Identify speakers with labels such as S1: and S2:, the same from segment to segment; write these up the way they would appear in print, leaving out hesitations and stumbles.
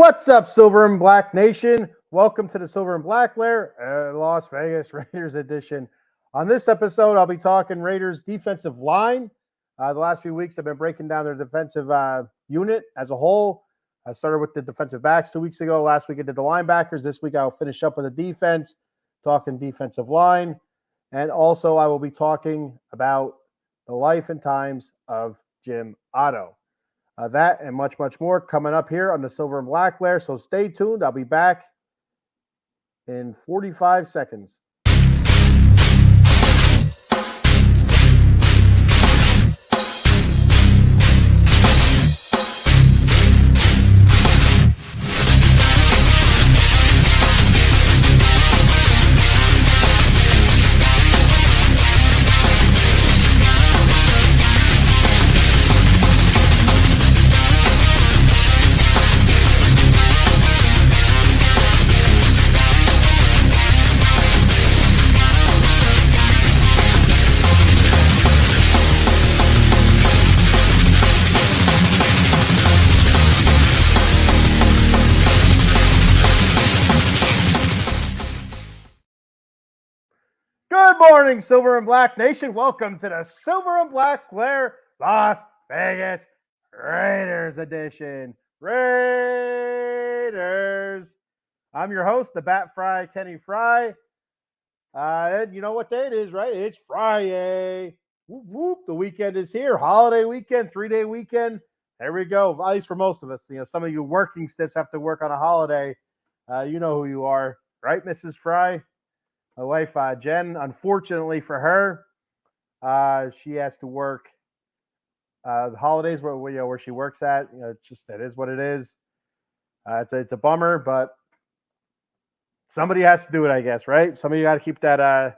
S1: What's up, Silver and Black Nation? Welcome to the Silver and Black Lair, Las Vegas Raiders edition. On this episode, I'll be talking Raiders defensive line. The last few weeks, I've been breaking down their defensive unit as a whole. I started with the defensive backs 2 weeks ago. Last week, I did the linebackers. This week, I'll finish up with the defense, talking defensive line. And also, I will be talking about the life and times of Jim Otto. That and much, much more coming up here on the Silver and Black Lair. So stay tuned. I'll be back in 45 seconds. Good morning, Silver and Black Nation. Welcome to the Silver and Black Lair Las Vegas Raiders edition. Raiders. I'm your host, the Bat Fry, Kenny Fry. And you know what day it is, right? It's Friday. Whoop, whoop. The weekend is here. Holiday weekend, 3-day weekend. There we go. At least for most of us. You know, some of you working stiffs have to work on a holiday. You know who you are, right, Mrs. Fry? My wife, Jen, unfortunately for her, she has to work the holidays where she works at. You know, it's just that is what it is. It's a bummer, but somebody has to do it, I guess, right? Somebody got to keep that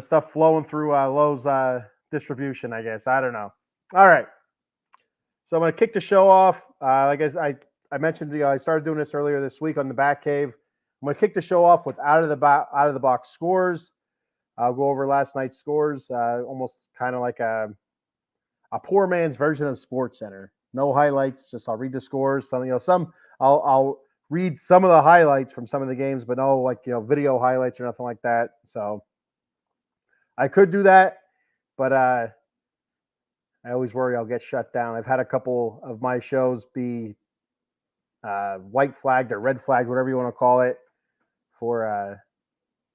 S1: stuff flowing through Lowe's distribution, I guess. I don't know. All right. So I'm going to kick the show off. Like I mentioned, I started doing this earlier this week on the Bat Cave. I'm going to kick the show off with out of the box scores. I'll go over last night's scores, almost kind of like a poor man's version of Sports Center. No highlights, just I'll read the scores. I'll read some of the highlights from some of the games, but no video highlights or nothing like that. So I could do that, but I always worry I'll get shut down. I've had a couple of my shows be white flagged or red flagged, whatever you want to call it, for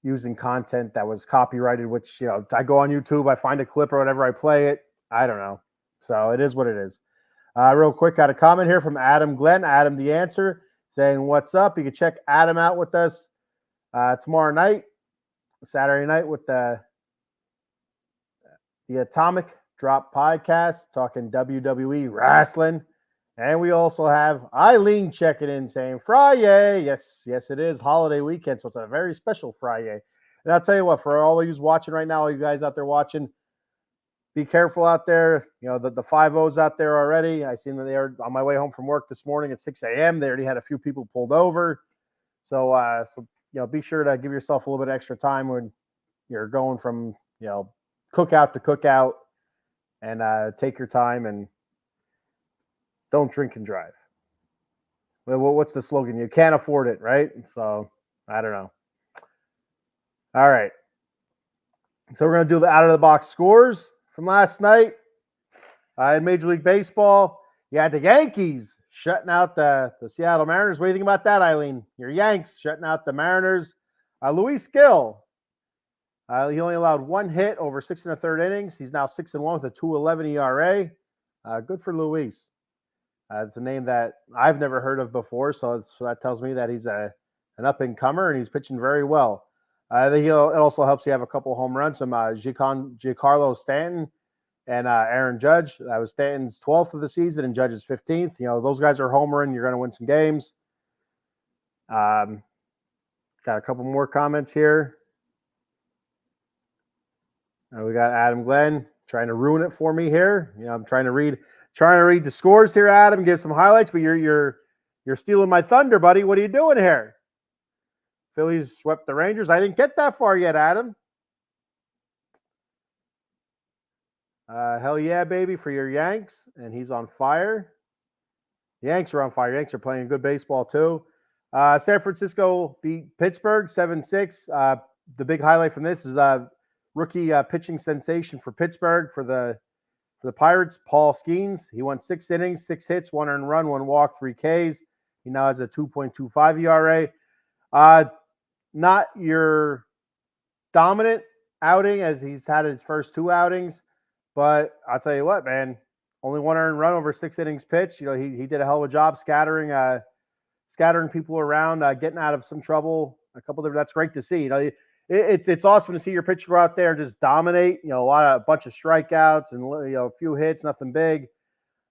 S1: using content that was copyrighted, which, I go on YouTube, I find a clip or whatever, I play it. I don't know. So it is what it is. Real quick, got a comment here from Adam Glenn, Adam the Answer, saying, what's up? You can check Adam out with us tomorrow night, Saturday night, with the Atomic Drop podcast, talking WWE wrestling. And we also have Eileen checking in saying, Friday. Yes, it is holiday weekend, so it's a very special Friday. And I'll tell you what, for all of you watching right now, all you guys out there watching, be careful out there. The 5-0s out there already. I seen that they were on my way home from work this morning at 6 a.m. They already had a few people pulled over. So be sure to give yourself a little bit extra time when you're going from, cookout to cookout, and take your time and don't drink and drive. Well, what's the slogan? You can't afford it, right? So, I don't know. All right. So, we're going to do the out-of-the-box scores from last night. In Major League Baseball, you had the Yankees shutting out the Seattle Mariners. What do you think about that, Eileen? Your Yanks shutting out the Mariners. Luis Gill, he only allowed one hit over 6 1/3 innings. He's now 6-1 with a 2.11 ERA. Good for Luis. It's a name that I've never heard of before, so that tells me that he's an up-and-comer, and he's pitching very well. It also helps you have a couple home runs from Giancarlo Stanton and Aaron Judge. That was Stanton's 12th of the season and Judge's 15th. Those guys are homering. You're going to win some games. Got a couple more comments here. We got Adam Glenn trying to ruin it for me here. I'm trying to read the scores here, Adam, give some highlights, but you're stealing my thunder, buddy. What are you doing here? Phillies swept the Rangers. I didn't get that far yet, Adam. Hell yeah, baby, for your Yanks. And he's on fire. Yanks are on fire. Yanks are playing good baseball too. San Francisco beat Pittsburgh 7-6. The big highlight from this is rookie pitching sensation for Pittsburgh for the Pirates, Paul Skeens. He went 6 innings, 6 hits, 1 earned run, 1 walk, 3 Ks. He now has a 2.25 ERA. Not your dominant outing as he's had his first 2 outings, but I'll tell you what, man, only 1 earned run over 6 innings pitched. You know, he did a hell of a job scattering people around, getting out of some trouble. A couple of that's great to see. You know, it's awesome to see your pitcher go out there and just dominate. You know, a bunch of strikeouts and a few hits, nothing big.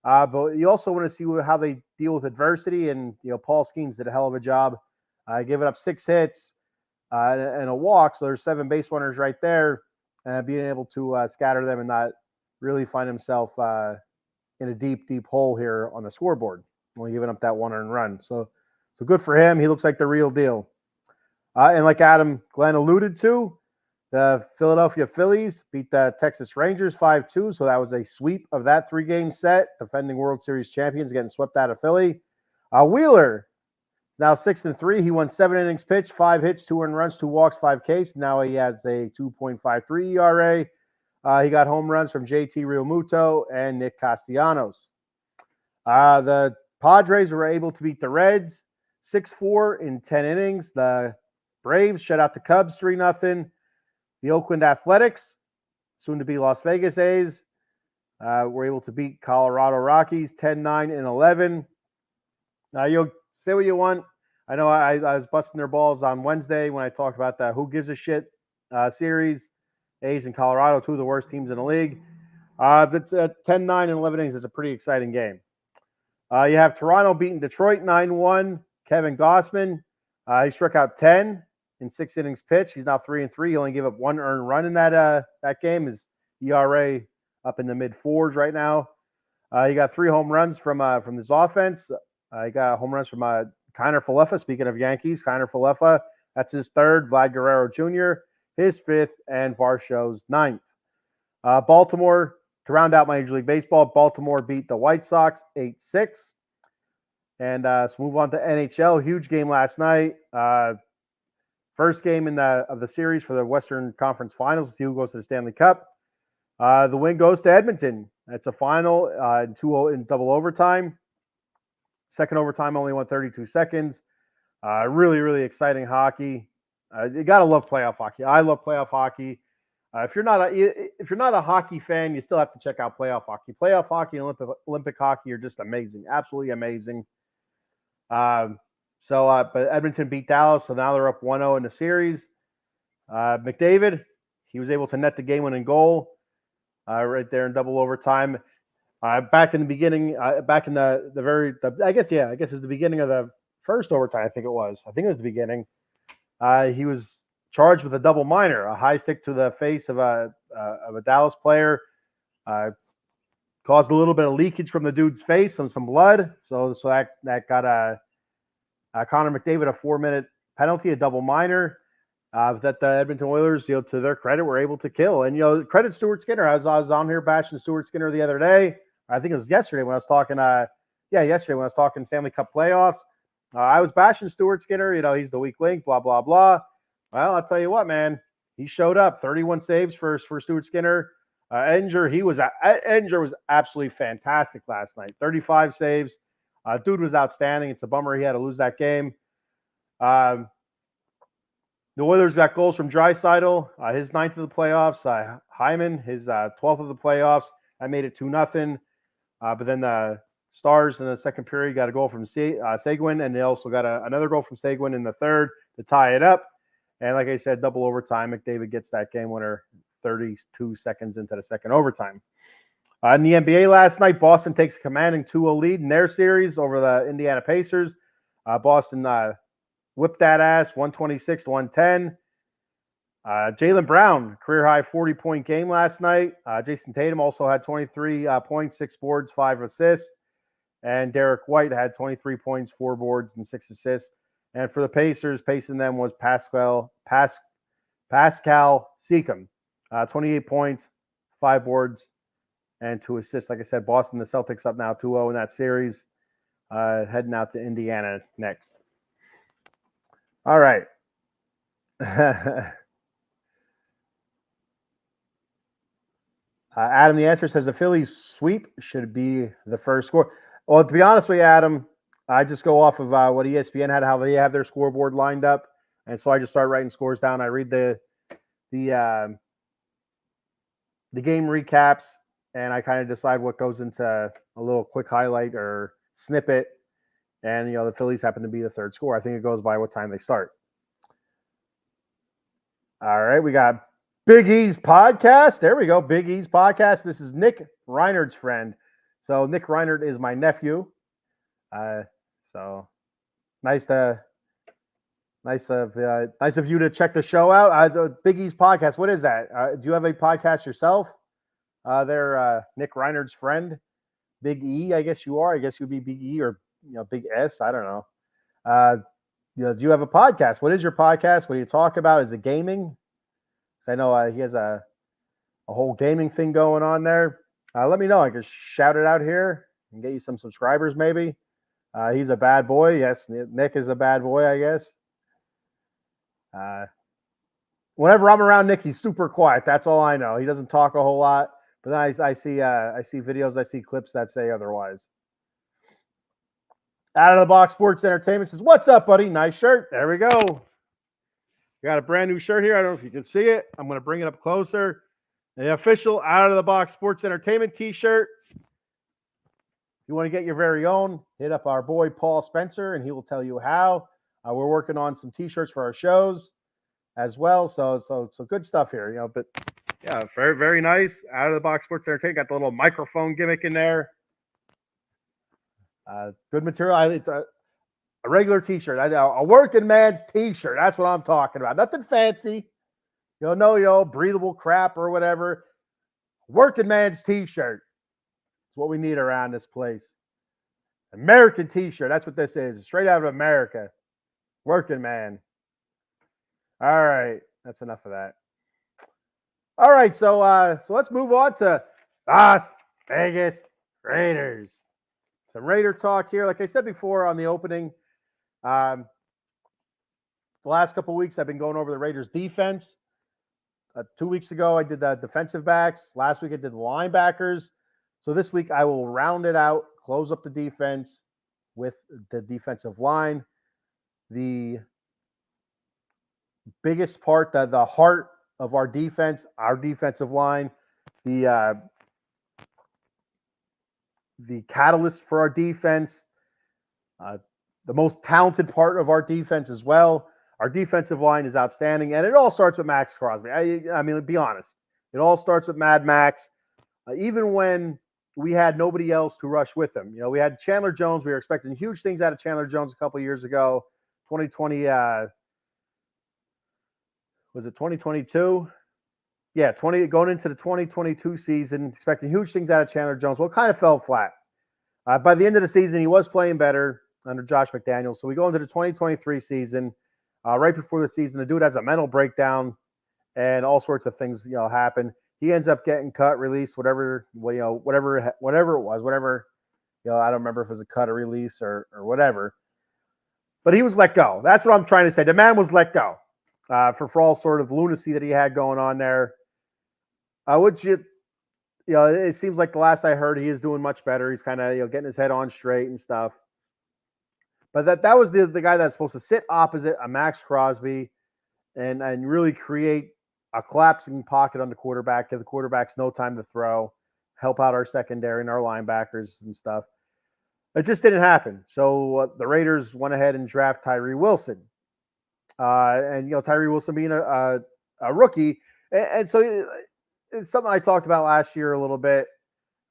S1: But you also want to see how they deal with adversity. And Paul Skeens did a hell of a job, giving up 6 hits and a walk. So there's 7 base runners right there, being able to scatter them and not really find himself in a deep hole here on the scoreboard, only giving up that 1 earned run. So good for him. He looks like the real deal. And like Adam Glenn alluded to, the Philadelphia Phillies beat the Texas Rangers 5-2. So that was a sweep of that 3-game set. Defending World Series champions getting swept out of Philly. Wheeler, now 6-3. He won 7 innings pitched, 5 hits, 2 earned runs, 2 walks, 5 Ks. Now he has a 2.53 ERA. He got home runs from JT Realmuto and Nick Castellanos. The Padres were able to beat the Reds 6-4 in 10 innings. The Braves shut out the Cubs 3-0. The Oakland Athletics, soon to be Las Vegas A's, were able to beat Colorado Rockies 10-9 and 11. Now, you'll say what you want. I know I was busting their balls on Wednesday when I talked about the Who Gives a Shit series. A's and Colorado, 2 of the worst teams in the league. That's 10-9 and 11 innings. It's a pretty exciting game. You have Toronto beating Detroit 9-1. Kevin Gausman, he struck out 10 in 6 innings pitched. He's now 3-3. He only gave up 1 earned run in that game. His ERA up in the mid-4s right now. He got 3 home runs from this offense. He got home runs from Kiner Falefa. Speaking of Yankees, Kiner Falefa, that's his 3rd. Vlad Guerrero Jr., his 5th, and Varsho's 9th. Baltimore, to round out my Major League Baseball, Baltimore beat the White Sox 8-6. And let's move on to NHL. Huge game last night. First game of the series for the Western Conference Finals. Let's see who goes to the Stanley Cup. The win goes to Edmonton. It's a final in double overtime. Second overtime only went 32 seconds. Really, really exciting hockey. You gotta love playoff hockey. I love playoff hockey. If you're not a hockey fan, you still have to check out playoff hockey. Playoff hockey and Olympic hockey are just amazing, absolutely amazing. But Edmonton beat Dallas, so now they're up 1-0 in the series. McDavid, he was able to net the game-winning goal right there in double overtime. Back in the beginning, back in I guess it was the beginning of the first overtime. I think it was the beginning. He was charged with a double minor, a high stick to the face of a Dallas player, caused a little bit of leakage from the dude's face and some blood. So that got Connor McDavid a 4-minute penalty, a double minor that the Edmonton Oilers, to their credit, were able to kill. And credit Stuart Skinner. I was on here bashing Stuart Skinner the other day. I think it was yesterday when I was talking. Yesterday when I was talking Stanley Cup playoffs. I was bashing Stuart Skinner. He's the weak link, blah, blah, blah. Well, I'll tell you what, man. He showed up. 31 saves for Stuart Skinner. Edinger was absolutely fantastic last night. 35 saves. Dude was outstanding. It's a bummer he had to lose that game. The Oilers got goals from Draisaitl, his 9th of the playoffs. Hyman, his 12th of the playoffs. I made it 2-0. But then the Stars in the second period got a goal from Seguin, and they also got another goal from Seguin in the third to tie it up. And like I said, double overtime. McDavid gets that game winner 32 seconds into the second overtime. In the NBA last night, Boston takes a commanding 2-0 lead in their series over the Indiana Pacers. Boston whipped that ass, 126-110. Jaylen Brown, career-high 40-point game last night. Jason Tatum also had 23 points, 6 boards, 5 assists. And Derek White had 23 points, 4 boards, and 6 assists. And for the Pacers, pacing them was Pascal Siakam, 28 points, 5 boards, and 2 assists. Like I said, Boston, the Celtics up now 2-0 in that series. heading out to Indiana next. All right. Adam, the answer says the Phillies sweep should be the first score. Well, to be honest with you, Adam, I just go off of what ESPN had, how they have their scoreboard lined up, and so I just start writing scores down. I read the game recaps, and I kind of decide what goes into a little quick highlight or snippet. And the Phillies happen to be the third score. I think it goes by what time they start. All right, we got Big E's podcast. There we go, Big E's podcast. This is Nick Reinert's friend. So Nick Reinert is my nephew. So nice of you to check the show out. The Big E's podcast. What is that? Do you have a podcast yourself? Nick Reinert's friend, Big E. I guess you are. I guess you'd be Big E or Big S. I don't know. Do you have a podcast? What is your podcast? What do you talk about? Is it gaming? Because I know he has a whole gaming thing going on there. Let me know. I can shout it out here and get you some subscribers maybe. He's a bad boy. Yes, Nick is a bad boy, I guess. Whenever I'm around Nick, he's super quiet. That's all I know. He doesn't talk a whole lot. But then I see videos, I see clips that say otherwise. Out of the Box Sports Entertainment says, "What's up, buddy? Nice shirt." There we go. We got a brand new shirt here. I don't know if you can see it. I'm going to bring it up closer. The official Out of the Box Sports Entertainment t-shirt. If you want to get your very own, hit up our boy Paul Spencer, and he will tell you how. We're working on some t-shirts for our shows as well. So good stuff here. But yeah, very, very nice. Out of the Box Sports Entertainment. Got the little microphone gimmick in there. Good material. It's a regular t-shirt. A working man's t-shirt. That's what I'm talking about. Nothing fancy. No breathable crap or whatever. Working man's t-shirt. It's what we need around this place. American t-shirt. That's what this is. Straight out of America. Working man. All right. That's enough of that. All right. So let's move on to Las Vegas Raiders. Some Raider talk here. Like I said before on the opening, the last couple of weeks I've been going over the Raiders defense. 2 weeks ago I did the defensive backs. Last week I did the linebackers. So this week I will round it out, close up the defense with the defensive line. The biggest part, the heart of our defense, our defensive line, the catalyst for our defense, the most talented part of our defense as well. Our defensive line is outstanding, and it all starts with Max Crosby. I mean, be honest. It all starts with Mad Max. Even when we had nobody else to rush with him. We had Chandler Jones. We were expecting huge things out of Chandler Jones a couple of years ago. 2020, was it 2022? Yeah, going into the 2022 season, expecting huge things out of Chandler Jones. Well, it kind of fell flat. By the end of the season, he was playing better under Josh McDaniels. So we go into the 2023 season. Right before the season, the dude has a mental breakdown, and all sorts of things happen. He ends up getting cut, released, whatever it was, I don't remember if it was a cut or release or whatever. But he was let go. That's what I'm trying to say. The man was let go for all sort of lunacy that he had going on there. It seems like the last I heard, he is doing much better. He's kind of getting his head on straight and stuff. But that was the guy that's supposed to sit opposite a Max Crosby and really create a collapsing pocket on the quarterback, give the quarterbacks no time to throw, help out our secondary and our linebackers and stuff. It just didn't happen. So the Raiders went ahead and draft Tyree Wilson. Tyree Wilson being a rookie. And so it's something I talked about last year a little bit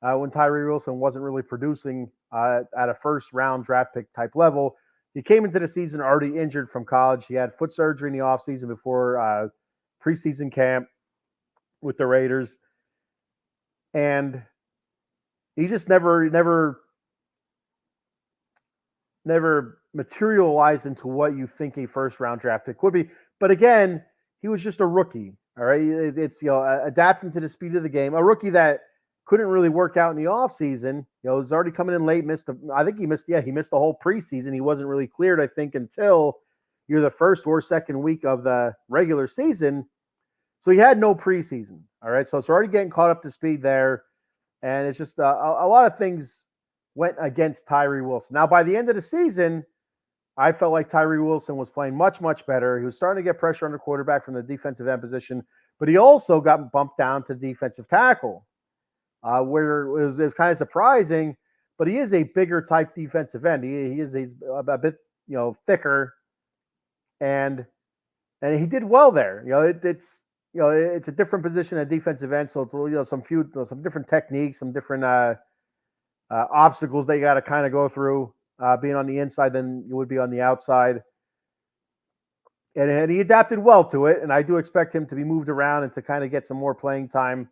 S1: when Tyree Wilson wasn't really producing at a first-round draft pick type level. He came into the season already injured from college. He had foot surgery in the offseason before preseason camp with the Raiders. And he just never materialized into what you think a first-round draft pick would be. But again, he was just a rookie. All right, it's adapting to the speed of the game. A rookie that couldn't really work out in the offseason. You know, he was already coming in late, I think he missed the whole preseason. He wasn't really cleared, I think, until either the first or second week of the regular season. So he had no preseason. All right. So it's already getting caught up to speed there. And it's just a lot of things went against Tyree Wilson. Now, by the end of the season, I felt like Tyree Wilson was playing much, much better. He was starting to get pressure on the quarterback from the defensive end position, but he also got bumped down to defensive tackle, where it was kind of surprising, but he is a bigger type defensive end. He's a bit, thicker, and he did well there. It's a different position at defensive end, so it's some different techniques, some different obstacles that you got to kind of go through being on the inside than you would be on the outside. And he adapted well to it, and I do expect him to be moved around and to kind of get some more playing time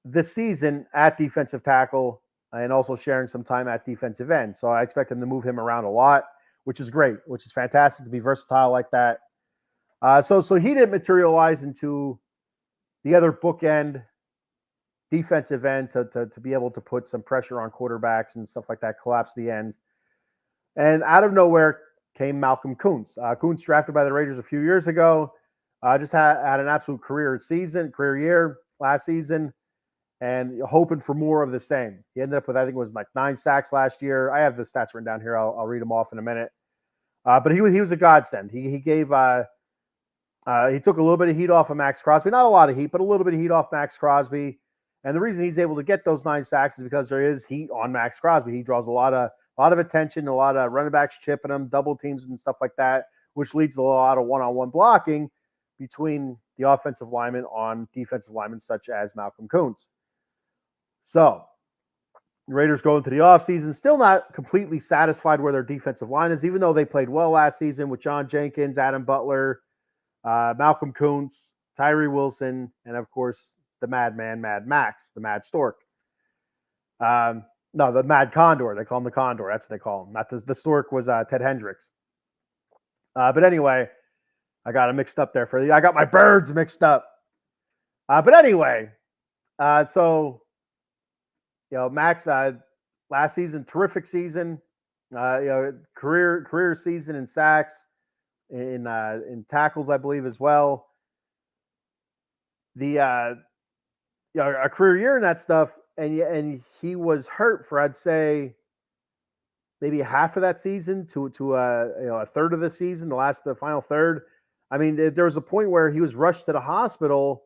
S1: this season at defensive tackle and also sharing some time at defensive end. So I expect him to move him around a lot, which is great, which is fantastic to be versatile like that. So he didn't materialize into the other bookend defensive end to be able to put some pressure on quarterbacks and stuff like that, collapse the ends. And out of nowhere came Malcolm Kuntz. Kuntz, drafted by the Raiders a few years ago, just had an absolute career year last season, and hoping for more of the same. He ended up with, I think it was like 9 sacks last year. I have the stats written down here. I'll read them off in a minute. But he was a godsend. He gave he took a little bit of heat off of Max Crosby. Not a lot of heat, but a little bit of heat off Max Crosby. And the reason he's able to get those 9 sacks is because there is heat on Max Crosby. He draws a lot of attention, a lot of running backs chipping him, double teams and stuff like that, which leads to a lot of one-on-one blocking between the offensive linemen on defensive linemen such as Malcolm Kuntz. So the Raiders go into the offseason still not completely satisfied where their defensive line is, even though they played well last season with John Jenkins, Adam Butler, Malcolm Kuntz, Tyree Wilson, and of course the Madman, Mad Max, the Mad Stork. No, the Mad Condor. They call him the Condor. That's what they call him. Not the Stork was Ted Hendricks. But anyway, I got it mixed up there I got my birds mixed up. But anyway, so Max last season, terrific season. Career season in sacks, in tackles, I believe as well. A career year in that stuff, and he was hurt for, I'd say, maybe half of that season to a third of the season, the final third. I mean, there was a point where he was rushed to the hospital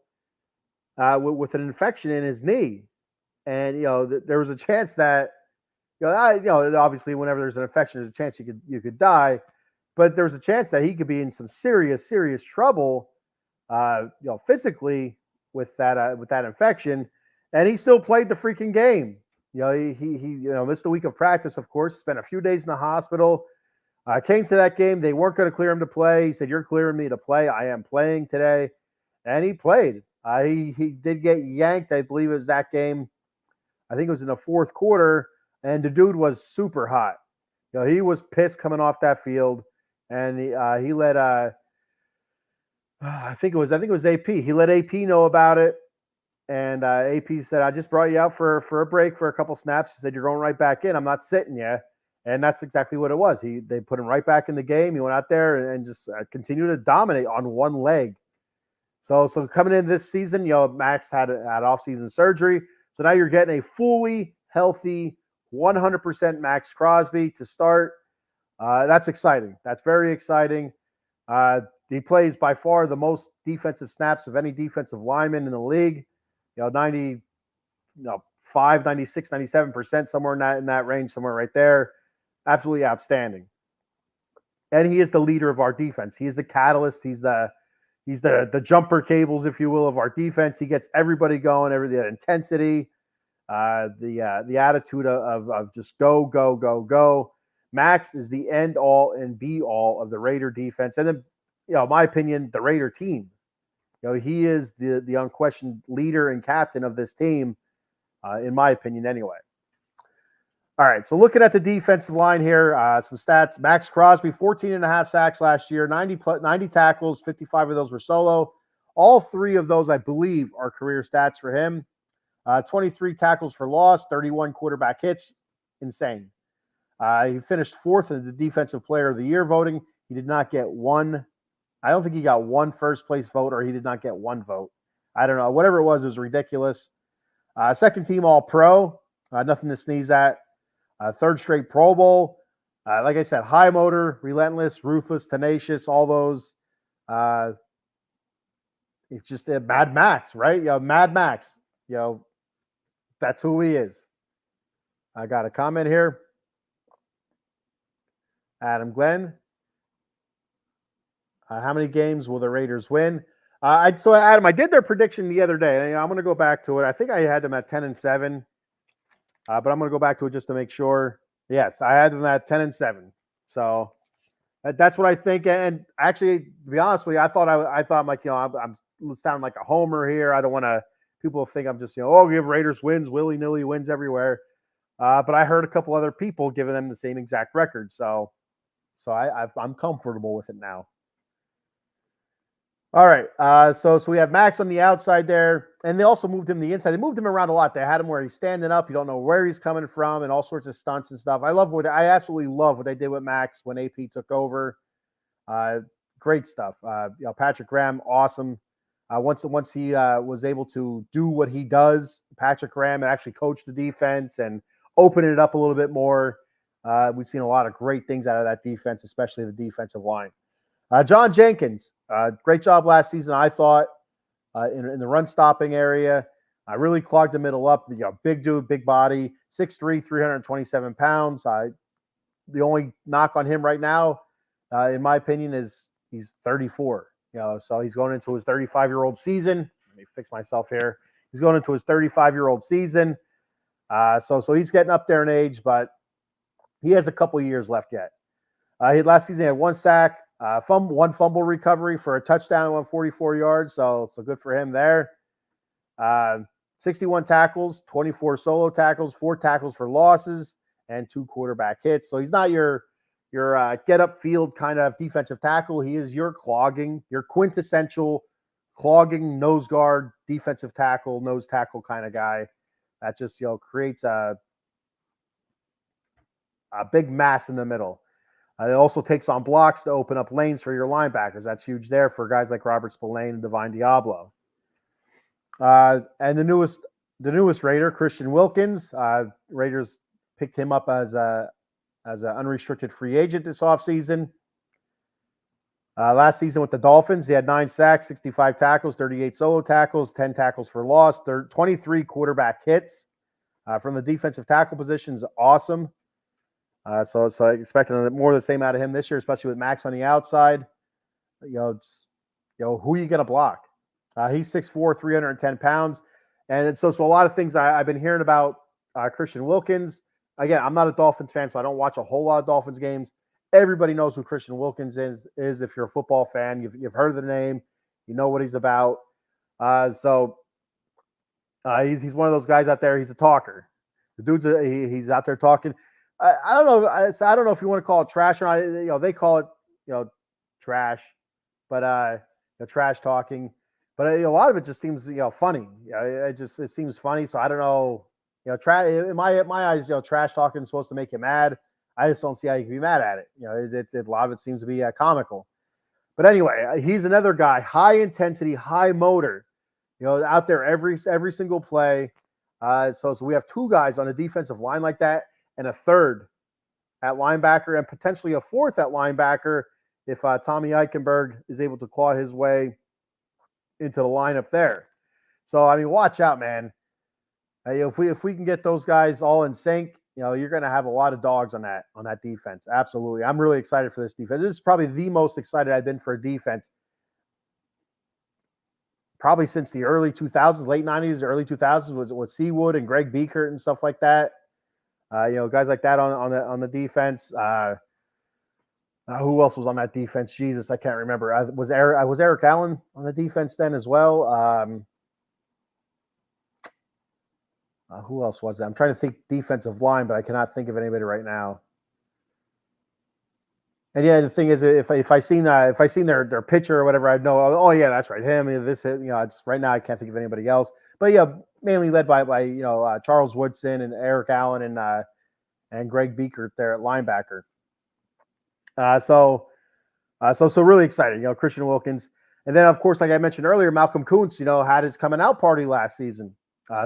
S1: with an infection in his knee, and there was a chance that obviously whenever there's an infection, there's a chance you could die, but there was a chance that he could be in some serious trouble, physically with that infection, and he still played the freaking game. He missed a week of practice, of course, spent a few days in the hospital, came to that game. They weren't going to clear him to play. He said, "You're clearing me to play. I am playing today." And he played. He did get yanked. I believe it was that game. I think it was in the fourth quarter, and the dude was super hot. He was pissed coming off that field, and he let I think it was AP. He let AP know about it. And AP said, "I just brought you out for a break for a couple snaps." He said, "You're going right back in. I'm not sitting you." And that's exactly what it was. They put him right back in the game. He went out there and just continued to dominate on one leg. So coming into this season, Max had off-season surgery. So now you're getting a fully healthy 100% Max Crosby to start. That's exciting. That's very exciting. He plays by far the most defensive snaps of any defensive lineman in the league. 95, 96, 97%, somewhere in that range, somewhere right there. Absolutely outstanding. And he is the leader of our defense. He is the catalyst. He's the jumper cables, if you will, of our defense. He gets everybody going, the intensity, the attitude of just go. Max is the end all and be all of the Raider defense. And then, in my opinion, the Raider team. He is the unquestioned leader and captain of this team, in my opinion, anyway. All right, so looking at the defensive line here, some stats. Max Crosby, 14.5 sacks last year, 90 tackles, 55 of those were solo. All 3 of those, I believe, are career stats for him. 23 tackles for loss, 31 quarterback hits. Insane. He finished 4th in the Defensive Player of the Year voting. He did not get one. I don't think he got one first place vote, or he did not get one vote. I don't know. Whatever it was ridiculous. Second team All-Pro. Nothing to sneeze at. Third straight Pro Bowl. Like I said, high motor, relentless, ruthless, tenacious, all those. It's just a Mad Max, right? Mad Max. That's who he is. I got a comment here. Adam Glenn. How many games will the Raiders win? So Adam, I did their prediction the other day. I'm going to go back to it. I think I had them at 10-7, but I'm going to go back to it just to make sure. Yes, I had them at 10-7. So that's what I think. And actually, to be honest with you, I thought I'm like, I'm sounding like a homer here. I don't want to. People think I'm just, give Raiders wins, willy-nilly wins everywhere. But I heard a couple other people giving them the same exact record. So I'm comfortable with it now. All right. So we have Max on the outside there, and they also moved him to the inside. They moved him around a lot. They had him where he's standing up. You don't know where he's coming from, and all sorts of stunts and stuff. I absolutely love what they did with Max when AP took over. Great stuff. Patrick Graham, awesome. Once he was able to do what he does, Patrick Graham, and actually coach the defense and open it up a little bit more. We've seen a lot of great things out of that defense, especially the defensive line. John Jenkins, great job last season, I thought, in the run-stopping area. I really clogged the middle up. Big dude, big body, 6'3", 327 pounds. The only knock on him right now, in my opinion, is he's 34. So he's going into his 35-year-old season. Let me fix myself here. He's going into his 35-year-old season. So he's getting up there in age, but he has a couple years left yet. Last season he had 1 sack, 1 fumble recovery for a touchdown, 144 yards. So good for him there. 61 tackles, 24 solo tackles, 4 tackles for losses, and 2 quarterback hits. So he's not your get up field kind of defensive tackle. He is your quintessential clogging nose guard, defensive tackle, nose tackle kind of guy that just creates a big mass in the middle. It also takes on blocks to open up lanes for your linebackers. That's huge there for guys like Robert Spillane and Divine Diablo. And the newest Raider, Christian Wilkins. Raiders picked him up as an unrestricted free agent this offseason. Last season with the Dolphins, he had 9 sacks, 65 tackles, 38 solo tackles, 10 tackles for loss, 23 quarterback hits. From the defensive tackle position is awesome. So I expect more of the same out of him this year, especially with Max on the outside. Who are you going to block? He's 6'4", 310 pounds. And so a lot of things I've been hearing about Christian Wilkins. Again, I'm not a Dolphins fan, so I don't watch a whole lot of Dolphins games. Everybody knows who Christian Wilkins is if you're a football fan. You've heard of the name. You know what he's about. So he's one of those guys out there. He's a talker. The dude's he's out there talking. I don't know. I don't know if you want to call it trash or not. They call it trash, but trash talking. But a lot of it just seems funny. It seems funny. So I don't know. In my eyes, trash talking is supposed to make you mad. I just don't see how you can be mad at it. A lot of it seems to be comical. But anyway, he's another guy, high intensity, high motor. Out there every single play. So we have 2 guys on a defensive line like that, and a third at linebacker, and potentially a 4th at linebacker if Tommy Eichenberg is able to claw his way into the lineup there. So watch out, man. If we can get those guys all in sync, you're going to have a lot of dogs on that defense. Absolutely, I'm really excited for this defense. This is probably the most excited I've been for a defense probably since the early 2000s, late 90s, early 2000s was with Seawood and Greg Beekert and stuff like that. Guys like that on the defense. Who else was on that defense? Jesus, I can't remember. Was Eric Allen on the defense then as well? Who else was that? I'm trying to think defensive line, but I cannot think of anybody right now. And yeah, the thing is, if I seen their picture or whatever, I'd know. Oh yeah, that's right, him. This, it's right now I can't think of anybody else. But yeah, mainly led by Charles Woodson and Eric Allen and Greg Beekert there at linebacker. So really excited. Christian Wilkins, and then of course, like I mentioned earlier, Malcolm Kuntz, had his coming out party last season.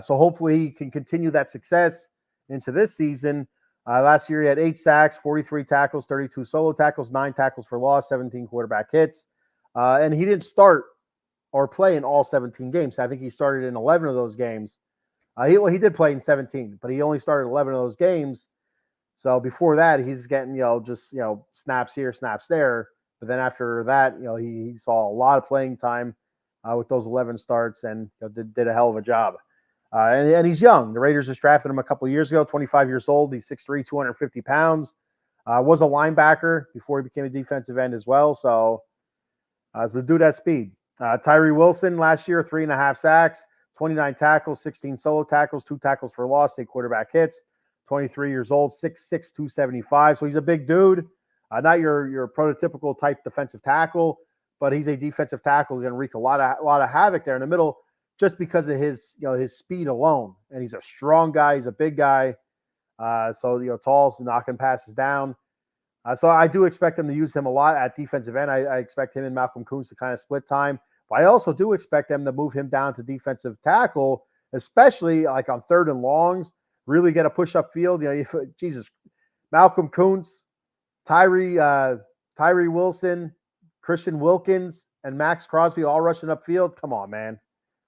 S1: So hopefully he can continue that success into this season. Last year, he had 8 sacks, 43 tackles, 32 solo tackles, 9 tackles for loss, 17 quarterback hits. And he didn't start or play in all 17 games. I think he started in 11 of those games. He did play in 17, but he only started 11 of those games. So before that, he's getting, just, snaps here, snaps there. But then after that, he saw a lot of playing time with those 11 starts and did a hell of a job. And he's young. The Raiders just drafted him a couple of years ago, 25 years old. He's 6'3", 250 pounds. Was a linebacker before he became a defensive end as well. So the dude has speed. Tyree Wilson last year, 3.5 sacks, 29 tackles, 16 solo tackles, 2 tackles for loss, 8 quarterback hits. 23 years old, 6'6", 275. So he's a big dude. Not your prototypical type defensive tackle, but he's a defensive tackle. He's going to wreak a lot of havoc there in the middle, just because of his speed alone. And he's a strong guy. He's a big guy. So tall, so knocking passes down. So I do expect them to use him a lot at defensive end. I expect him and Malcolm Kuntz to kind of split time. But I also do expect them to move him down to defensive tackle, especially like on 3rd and longs. Really get a push-up field. Malcolm Kuntz, Tyree Wilson, Christian Wilkins, and Max Crosby all rushing upfield. Come on, man.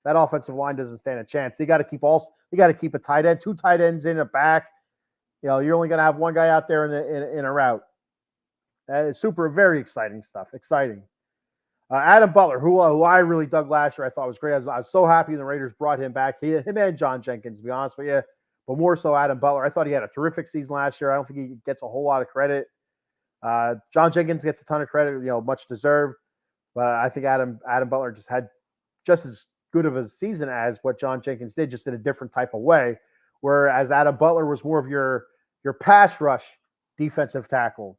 S1: That offensive line doesn't stand a chance. You got to keep a tight end, 2 tight ends in a back. You're only going to have one guy out there in a route. It's very exciting stuff. Exciting. Adam Butler, who I really dug last year, I thought was great. I was so happy the Raiders brought him back. Him and John Jenkins, to be honest with you, but more so Adam Butler. I thought he had a terrific season last year. I don't think he gets a whole lot of credit. John Jenkins gets a ton of credit, much deserved. But I think Adam Butler just had just as good of a season as what John Jenkins did, just in a different type of way. Whereas Adam Butler was more of your pass rush defensive tackle.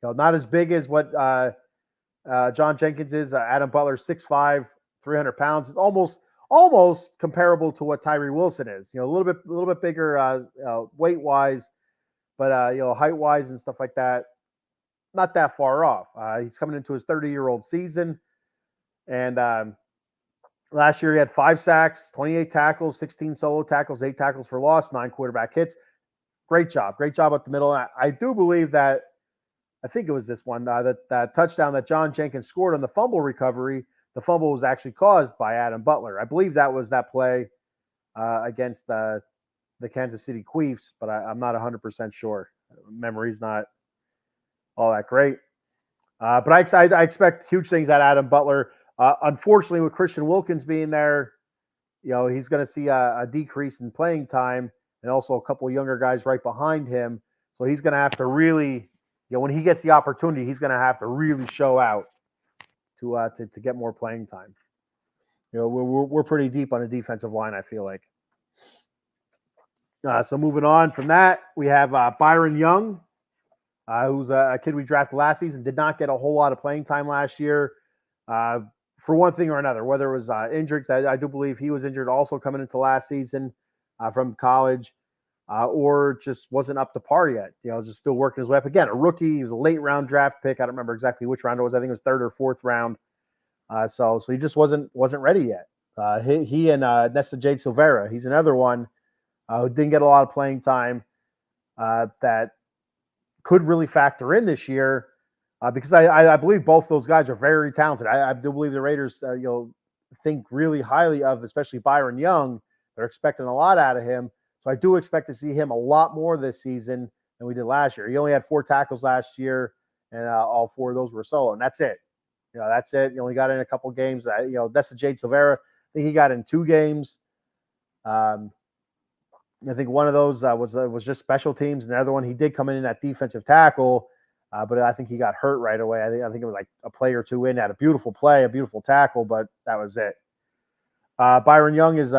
S1: Not as big as what John Jenkins is. Adam Butler, 6'5", 300 pounds. It's almost comparable to what Tyree Wilson is. A little bit bigger weight wise, but height wise and stuff like that, not that far off. He's coming into his 30-year-old season, and last year he had 5 sacks, 28 tackles, 16 solo tackles, 8 tackles for loss, 9 quarterback hits. Great job up the middle. I do believe that, I think it was this one, that touchdown that John Jenkins scored on the fumble recovery, the fumble was actually caused by Adam Butler. I believe that was that play against the Kansas City Chiefs, but I'm not 100% sure. Memory's not all that great. But I expect huge things out of Adam Butler. Unfortunately, with Christian Wilkins being there, he's going to see a decrease in playing time, and also a couple of younger guys right behind him. So he's going to have to really, when he gets the opportunity, he's going to have to really show out to get more playing time. We're pretty deep on the defensive line, I feel like. So moving on from that, we have Byron Young, who's a kid we drafted last season, did not get a whole lot of playing time last year. For one thing or another, whether it was injured, I do believe he was injured also coming into last season from college, or just wasn't up to par yet. Just still working his way up. Again, a rookie. He was a late round draft pick. I don't remember exactly which round it was. I think it was 3rd or 4th round. So he just wasn't ready yet. He and Nesta Jade Silvera, he's another one who didn't get a lot of playing time that could really factor in this year. Because I believe both those guys are very talented. I do believe the Raiders, think really highly of, especially Byron Young. They're expecting a lot out of him. So I do expect to see him a lot more this season than we did last year. He only had 4 tackles last year, and all 4 of those were solo, and that's it. That's it. He only got in a couple games. That's the Jade Silvera. I think he got in 2 games. I think one of those was just special teams, and the other one he did come in at defensive tackle. But I think he got hurt right away. I think it was like a play or 2 in, had a beautiful play, a beautiful tackle, but that was it. Byron Young is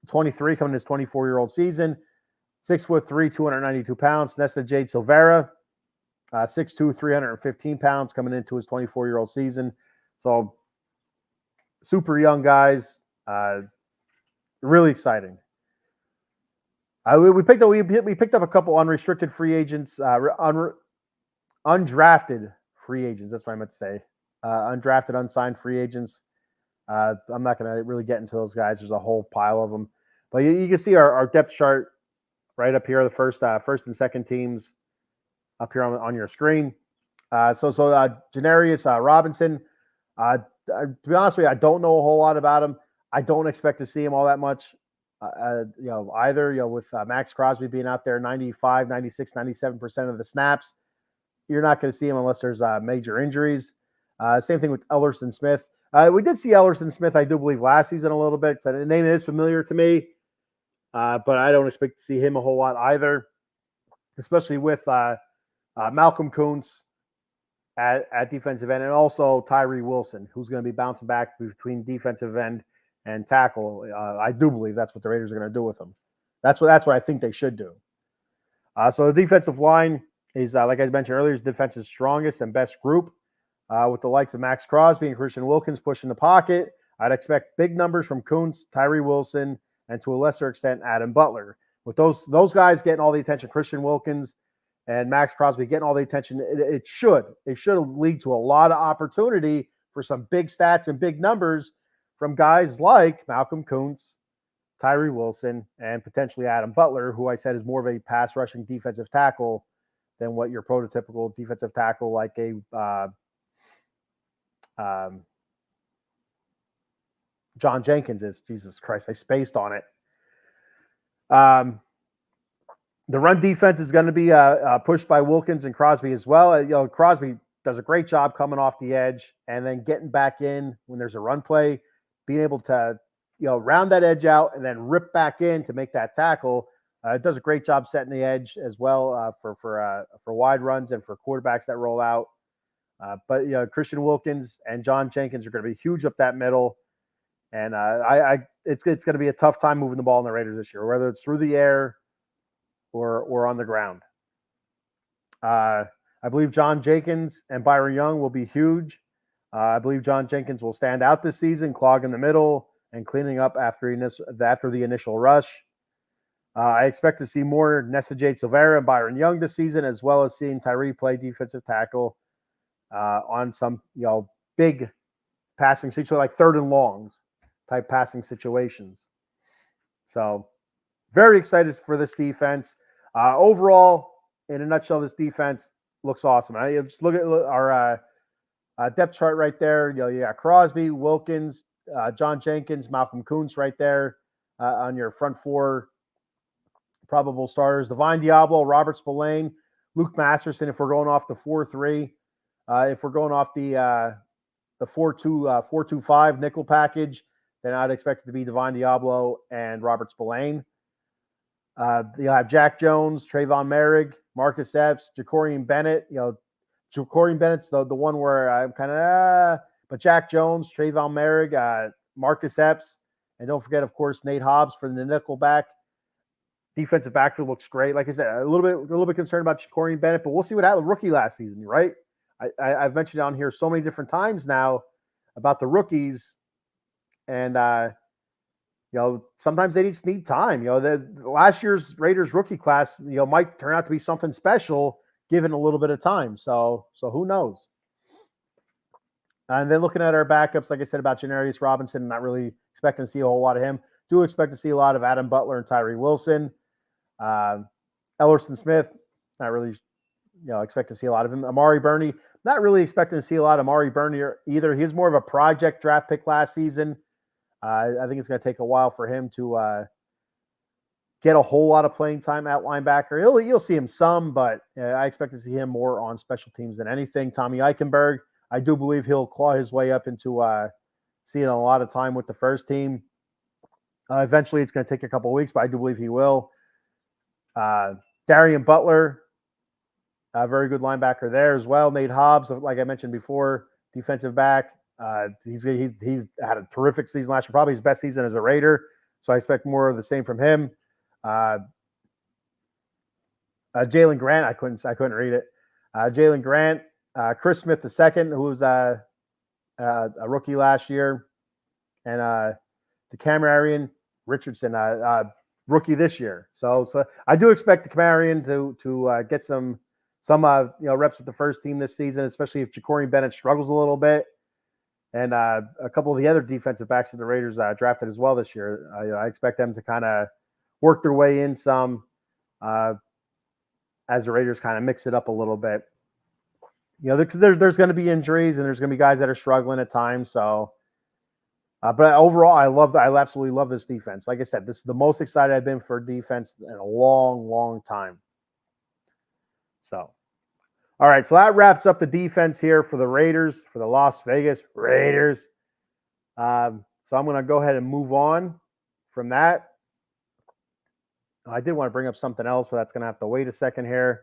S1: 23, coming to his 24-year-old season, 6'3", 292 pounds. Nesta Jade Silvera, 6'2", 315 pounds coming into his 24-year-old season. So super young guys. Really exciting. We picked up a couple unrestricted free agents, undrafted free agents. That's what I meant to say. Undrafted, unsigned free agents. I'm not going to really get into those guys. There's a whole pile of them. But you can see our depth chart right up here, the first and second teams up here on your screen. Janarius Robinson, to be honest with you, I don't know a whole lot about him. I don't expect to see him all that much, either, with Max Crosby being out there 95, 96, 97% of the snaps. You're not going to see him unless there's major injuries. Same thing with Ellerson Smith. We did see Ellerson Smith, I do believe, last season a little bit. So the name is familiar to me, but I don't expect to see him a whole lot either, especially with Malcolm Kuntz at defensive end, and also Tyree Wilson, who's going to be bouncing back between defensive end and tackle. I do believe that's what the Raiders are going to do with him. That's what I think they should do. So the defensive line is, like I mentioned earlier, is defense's strongest and best group, with the likes of Max Crosby and Christian Wilkins pushing the pocket. I'd expect big numbers from Kuntz, Tyree Wilson, and to a lesser extent, Adam Butler. With those guys getting all the attention, Christian Wilkins and Max Crosby getting all the attention, it should lead to a lot of opportunity for some big stats and big numbers from guys like Malcolm Kuntz, Tyree Wilson, and potentially Adam Butler, who I said is more of a pass rushing defensive tackle than what your prototypical defensive tackle like a John Jenkins is. Jesus Christ, I spaced on it. The run defense is going to be pushed by Wilkins and Crosby as well. Crosby does a great job coming off the edge and then getting back in when there's a run play, being able to round that edge out and then rip back in to make that tackle. It does a great job setting the edge as well for wide runs and for quarterbacks that roll out. But Christian Wilkins and John Jenkins are going to be huge up that middle, and it's going to be a tough time moving the ball in the Raiders this year, whether it's through the air or on the ground. I believe John Jenkins and Byron Young will be huge. I believe John Jenkins will stand out this season, clogging the middle and cleaning up after the initial rush. I expect to see more Nessajay Silvera and Byron Young this season, as well as seeing Tyree play defensive tackle on some big passing situations, like third and longs type passing situations. So very excited for this defense. Overall, in a nutshell, this defense looks awesome. Just look at our depth chart right there. You got Crosby, Wilkins, John Jenkins, Malcolm Kuntz right there on your front four probable starters. Divine Diablo, Robert Spillane, Luke Masterson, if we're going off the 4-3. If we're going off the 4-2-5 nickel package, then I'd expect it to be Divine Diablo and Robert Spillane. You'll have Jack Jones, Trayvon Merrick, Marcus Epps, Jacorian Bennett. Jacorian Bennett's the one where I'm kind of, but Jack Jones, Trayvon Merrick, Marcus Epps, and don't forget, of course, Nate Hobbs for the nickel back. Defensive backfield looks great. Like I said, a little bit concerned about Jacorian Bennett, but we'll see what happened. Rookie last season, right? I've mentioned down here so many different times now about the rookies, and sometimes they just need time. The last year's Raiders rookie class, might turn out to be something special given a little bit of time. So who knows? And then looking at our backups, like I said about Janarius Robinson, not really expecting to see a whole lot of him. Do expect to see a lot of Adam Butler and Tyree Wilson. Ellerson Smith, not really, expect to see a lot of him. Amari Burney, not really expecting to see a lot of Amari Burney either. He's more of a project draft pick last season. I think it's going to take a while for him to get a whole lot of playing time at linebacker. You'll see him some, but I expect to see him more on special teams than anything. Tommy Eichenberg, I do believe he'll claw his way up into seeing a lot of time with the first team. Eventually, it's going to take a couple of weeks, but I do believe he will. Darian Butler, a very good linebacker there as well. Nate Hobbs, like I mentioned before, defensive back. He's had a terrific season last year, probably his best season as a Raider. So I expect more of the same from him. Jalen Grant, I couldn't read it. Jalen Grant, Chris Smith II, who was a rookie last year, and DeCamarion Richardson, rookie this year. So I do expect DeCamarion to get some reps with the first team this season, especially if Ja'Cory Bennett struggles a little bit. And a couple of the other defensive backs that the Raiders drafted as well this year. I expect them to kind of work their way in some as the Raiders kind of mix it up a little bit. Because there's going to be injuries and there's going to be guys that are struggling at times. So, but overall, I absolutely love this defense. Like I said, this is the most excited I've been for defense in a long, long time. So. All right, so that wraps up the defense here for the Raiders, for the Las Vegas Raiders. So I'm going to go ahead and move on from that. I did want to bring up something else, but that's going to have to wait a second here.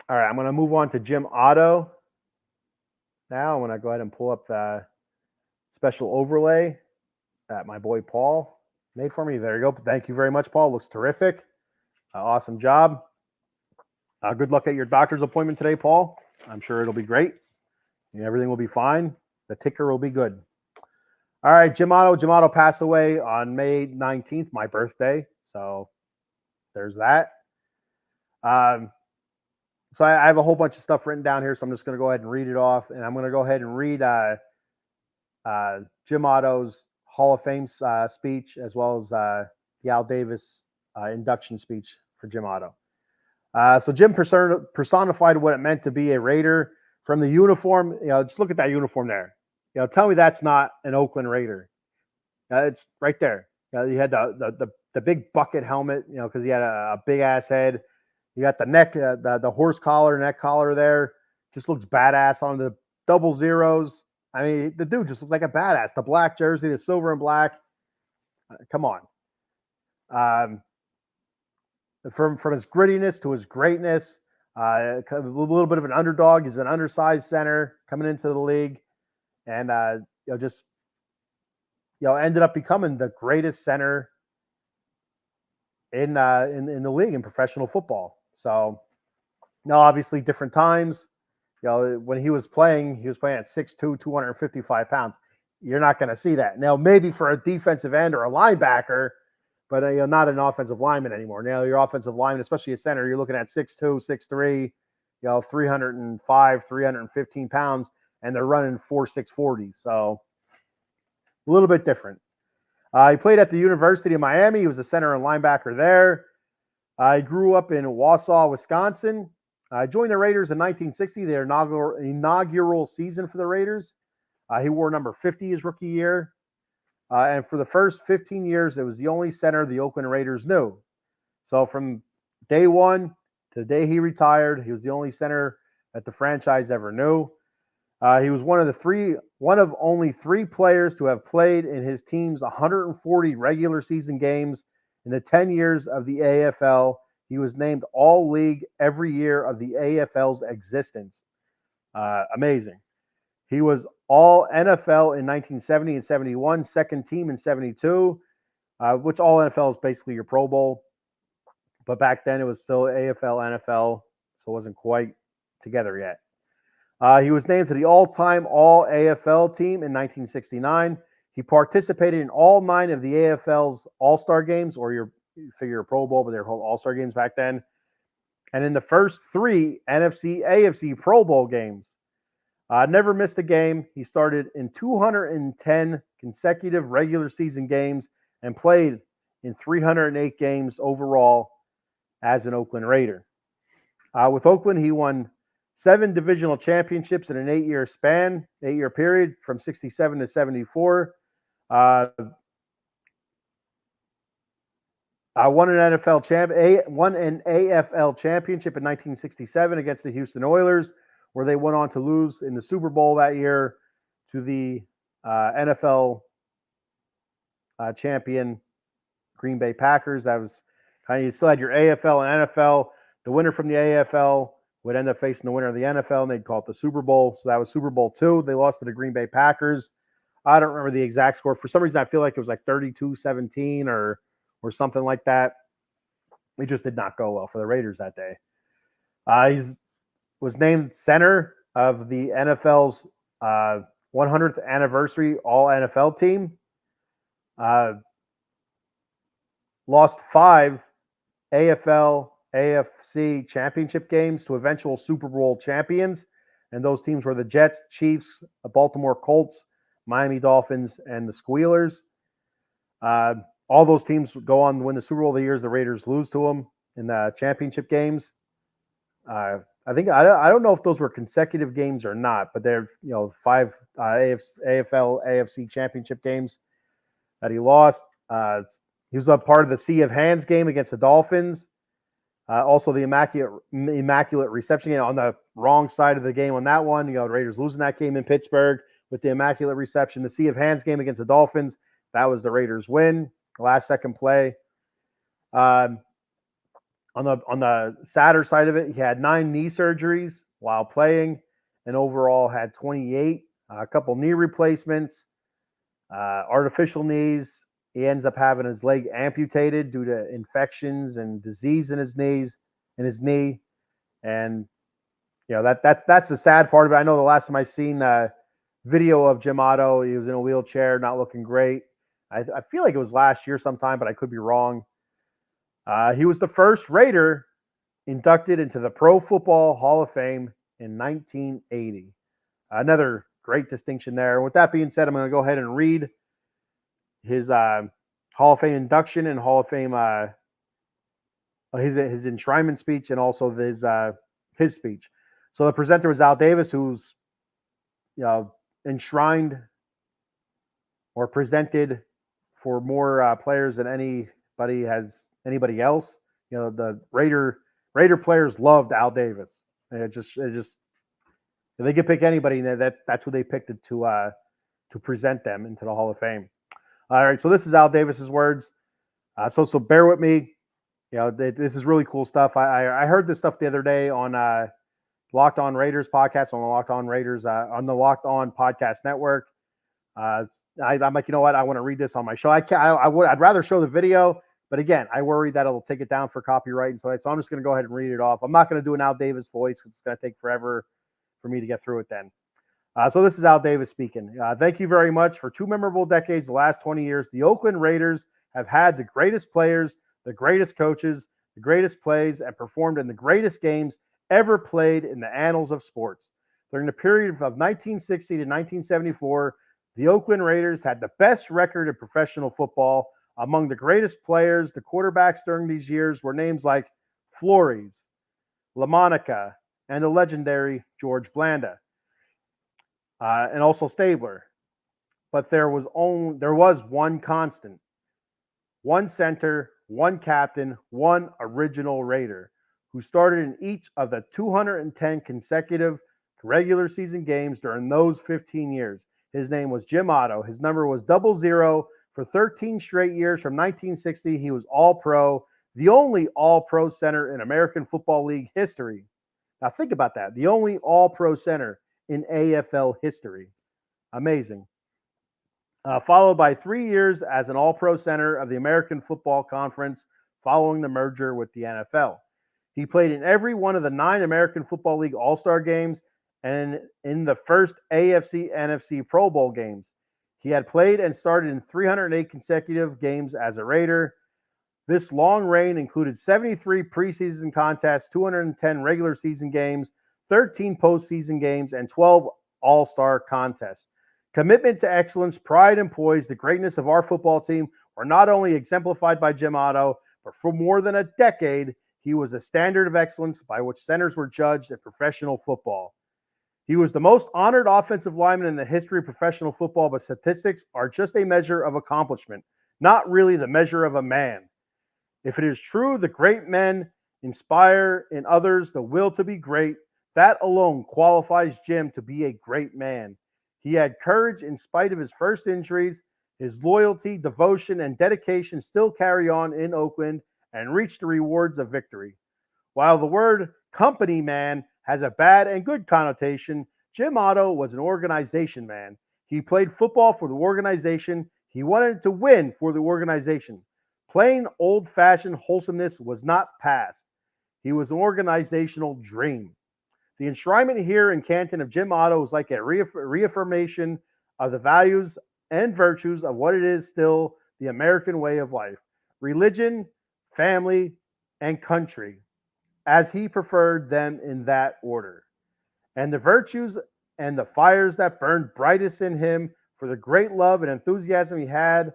S1: All right, I'm going to move on to Jim Otto. Now I'm going to go ahead and pull up the special overlay that my boy Paul made for me. There you go. Thank you very much, Paul. Looks terrific. Awesome job. Good luck at your doctor's appointment today, Paul. I'm sure it'll be great. Everything will be fine. The ticker will be good. All right, Jim Otto. Jim Otto passed away on May 19th, my birthday. So there's that. So I have a whole bunch of stuff written down here, so I'm just going to go ahead and read it off. And I'm going to go ahead and read Jim Otto's Hall of Fame speech, as well as the Al Davis induction speech for Jim Otto. So Jim personified what it meant to be a Raider. From the uniform, just look at that uniform there. Tell me that's not an Oakland Raider. It's right there. You had the big bucket helmet, because he had a big ass head. You got the neck, the horse collar, neck collar there. Just looks badass on the double zeros. I mean, the dude just looks like a badass. The black jersey, the silver and black. Come on. From his grittiness to his greatness, a little bit of an underdog. He's an undersized center coming into the league, and ended up becoming the greatest center in the league in professional football. So, obviously different times. When he was playing at 6'2", 255 pounds. You're not going to see that now. Maybe for a defensive end or a linebacker. But not an offensive lineman anymore. Now your offensive lineman, especially a center, you're looking at 6'2", 6'3", 305, 315 pounds, and they're running 4.6 40. So a little bit different. He played at the University of Miami. He was a center and linebacker there. He grew up in Wausau, Wisconsin. Joined the Raiders in 1960, their inaugural season for the Raiders. He wore number 50 his rookie year. And for the first 15 years, it was the only center the Oakland Raiders knew. So from day one to the day he retired, he was the only center that the franchise ever knew. He was one of only three players to have played in his team's 140 regular season games in the 10 years of the AFL. He was named All-League every year of the AFL's existence. Amazing. He was all NFL in 1970 and 71, second team in 72, which all NFL is basically your Pro Bowl. But back then it was still AFL, NFL, so it wasn't quite together yet. He was named to the all-time All-AFL team in 1969. He participated in all 9 of the AFL's All-Star games, or you figure a Pro Bowl, but they were called All-Star games back then. And in the first 3 NFC, AFC Pro Bowl games. Never missed a game. He started in 210 consecutive regular season games and played in 308 games overall as an Oakland Raider. With Oakland, he won 7 divisional championships in an 8-year period from 67 to 74. Won an AFL championship in 1967 against the Houston Oilers, where they went on to lose in the Super Bowl that year to the NFL champion Green Bay Packers. That was kind of, you still had your AFL and NFL. The winner from the AFL would end up facing the winner of the NFL, and they'd call it the Super Bowl. So that was Super Bowl II. They lost to the Green Bay Packers. I don't remember the exact score. For some reason, I feel like it was like 32-17 or something like that. It just did not go well for the Raiders that day. He was named center of the NFL's 100th anniversary All NFL team. Lost 5 AFL, AFC championship games to eventual Super Bowl champions. And those teams were the Jets, Chiefs, the Baltimore Colts, Miami Dolphins, and the Squealers. All those teams go on to win the Super Bowl the years the Raiders lose to them in the championship games. I don't know if those were consecutive games or not, but they're 5 AFL, AFC championship games that he lost. He was a part of the Sea of Hands game against the Dolphins. Also, the immaculate reception game on the wrong side of the game on that one. The Raiders losing that game in Pittsburgh with the immaculate reception. The Sea of Hands game against the Dolphins, that was the Raiders' win. Last second play. On the sadder side of it, he had 9 knee surgeries while playing, and overall had 28. A couple knee replacements, artificial knees. He ends up having his leg amputated due to infections and disease in his knee. And that's the sad part of it. I know the last time I seen a video of Jim Otto, he was in a wheelchair, not looking great. I feel like it was last year sometime, but I could be wrong. He was the first Raider inducted into the Pro Football Hall of Fame in 1980. Another great distinction there. With that being said, I'm going to go ahead and read his Hall of Fame induction and Hall of Fame his enshrinement speech, and also his speech. So the presenter was Al Davis, who's enshrined or presented for more players than anybody else. The Raider players loved Al Davis. It just if they could pick anybody, that's who they picked to present them into the Hall of Fame. All right, so this is Al Davis's words. So bear with me. This is really cool stuff. I heard this stuff the other day on Locked On Raiders podcast, on the Locked On Raiders, on the Locked On Podcast Network. I'm like, you know what? I want to read this on my show. I'd rather show the video, but again, I worry that it'll take it down for copyright and so I'm just going to go ahead and read it off. I'm not going to do an Al Davis voice because it's going to take forever for me to get through it then. So this is Al Davis speaking. Thank you very much. For 2 memorable decades, the last 20 years, the Oakland Raiders have had the greatest players, the greatest coaches, the greatest plays, and performed in the greatest games ever played in the annals of sports. During the period of 1960 to 1974, the Oakland Raiders had the best record in professional football. Among the greatest players, the quarterbacks during these years were names like Flores, LaMonica, and the legendary George Blanda. And also Stabler. But there was one constant, one center, one captain, one original Raider who started in each of the 210 consecutive regular season games during those 15 years. His name was Jim Otto. His number was 00 for 13 straight years. From 1960, he was All-Pro, the only All-Pro center in American Football League history. Now think about that. The only All-Pro center in AFL history. Amazing. Followed by 3 years as an All-Pro center of the American Football Conference following the merger with the NFL. He played in every one of the 9 American Football League All-Star games and in the first AFC NFC Pro Bowl games. He had played and started in 308 consecutive games as a Raider. This long reign included 73 preseason contests, 210 regular season games, 13 postseason games, and 12 all-star contests. Commitment to excellence, pride, and poise, the greatness of our football team were not only exemplified by Jim Otto, but for more than a decade, he was a standard of excellence by which centers were judged in professional football. He was the most honored offensive lineman in the history of professional football, but statistics are just a measure of accomplishment, not really the measure of a man. If it is true the great men inspire in others the will to be great, that alone qualifies Jim to be a great man. He had courage in spite of his first injuries. His loyalty, devotion, and dedication still carry on in Oakland and reach the rewards of victory. While the word company man has a bad and good connotation, Jim Otto was an organization man. He played football for the organization. He wanted to win for the organization. Plain old-fashioned wholesomeness was not past. He was an organizational dream. The enshrinement here in Canton of Jim Otto was like a reaffirmation of the values and virtues of what it is still the American way of life: religion, family, and country, as he preferred them in that order. And the virtues and the fires that burned brightest in him for the great love and enthusiasm he had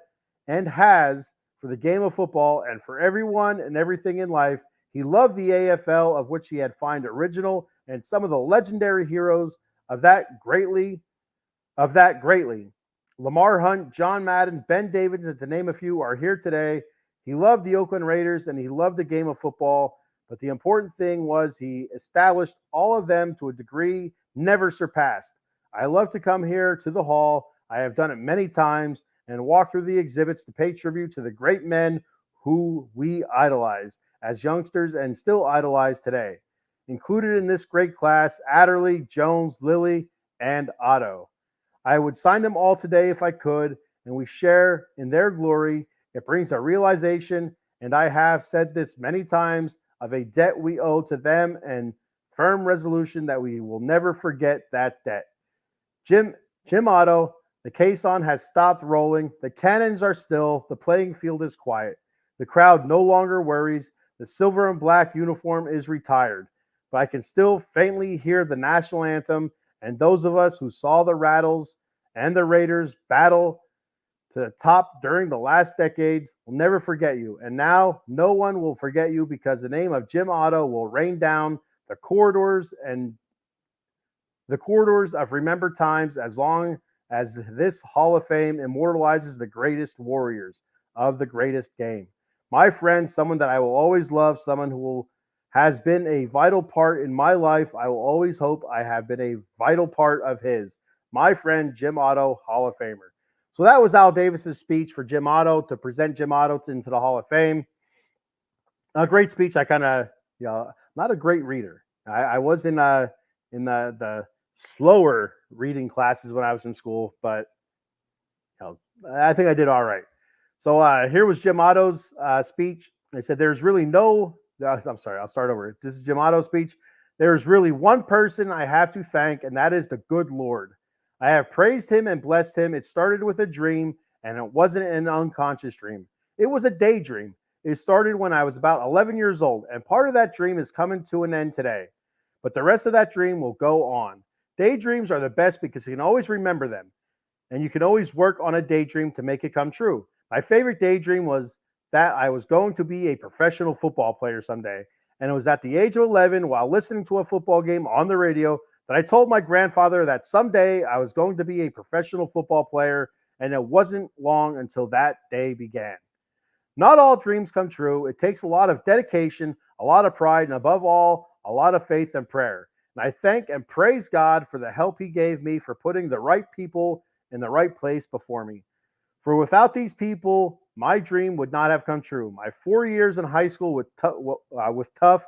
S1: and has for the game of football and for everyone and everything in life. He loved the AFL, of which he had found original and some of the legendary heroes of that greatly. Lamar Hunt, John Madden, Ben Davis, and to name a few, are here today. He loved the Oakland Raiders and he loved the game of football, but the important thing was he established all of them to a degree never surpassed. I love to come here to the hall. I have done it many times and walk through the exhibits to pay tribute to the great men who we idolize as youngsters and still idolize today. Included in this great class, Adderley, Jones, Lilly, and Otto. I would sign them all today if I could, and we share in their glory. It brings a realization, and I have said this many times, of a debt we owe to them and firm resolution that we will never forget that debt. Jim Otto, the caisson has stopped rolling. The cannons are still. The playing field is quiet. The crowd no longer worries. The silver and black uniform is retired. But I can still faintly hear the national anthem, and those of us who saw the Rattles and the Raiders battle to the top during the last decades will never forget you. And now no one will forget you because the name of Jim Otto will rain down the corridors of remembered times as long as this Hall of Fame immortalizes the greatest warriors of the greatest game. My friend, someone that I will always love, someone who has been a vital part in my life. I will always hope I have been a vital part of his. My friend, Jim Otto, Hall of Famer. So that was Al Davis's speech for Jim Otto to present Jim Otto into the Hall of Fame. A great speech. I kind of, not a great reader. I was in the slower reading classes when I was in school, but I think I did all right. So here was Jim Otto's speech. They said, "There's really no." I'm sorry. I'll start over. This is Jim Otto's speech. "There's really one person I have to thank, and that is the good Lord. I have praised him and blessed him. It started with a dream, and it wasn't an unconscious dream. It was a daydream. It started when I was about 11 years old, and part of that dream is coming to an end today. But the rest of that dream will go on. Daydreams are the best because you can always remember them, and you can always work on a daydream to make it come true. My favorite daydream was that I was going to be a professional football player someday, and it was at the age of 11 while listening to a football game on the radio that I told my grandfather that someday I was going to be a professional football player, and it wasn't long until that day began. Not all dreams come true. It takes a lot of dedication, a lot of pride, and above all, a lot of faith and prayer. And I thank and praise God for the help he gave me for putting the right people in the right place before me. For without these people, my dream would not have come true. My 4 years in high school with tough,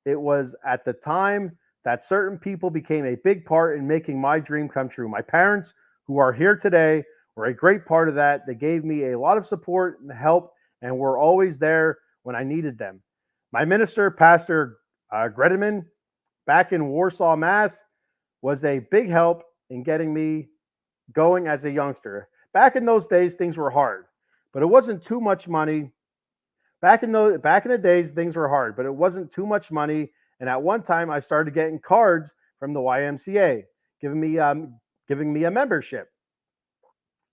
S1: it was at the time that certain people became a big part in making my dream come true. My parents, who are here today, were a great part of that. They gave me a lot of support and help and were always there when I needed them. My minister, Pastor Gredeman, back in Warsaw, Mass, was a big help in getting me going as a youngster. Back in those days, things were hard, but it wasn't too much money. Back in the days, things were hard, but it wasn't too much money. And at one time, I started getting cards from the YMCA, giving me a membership.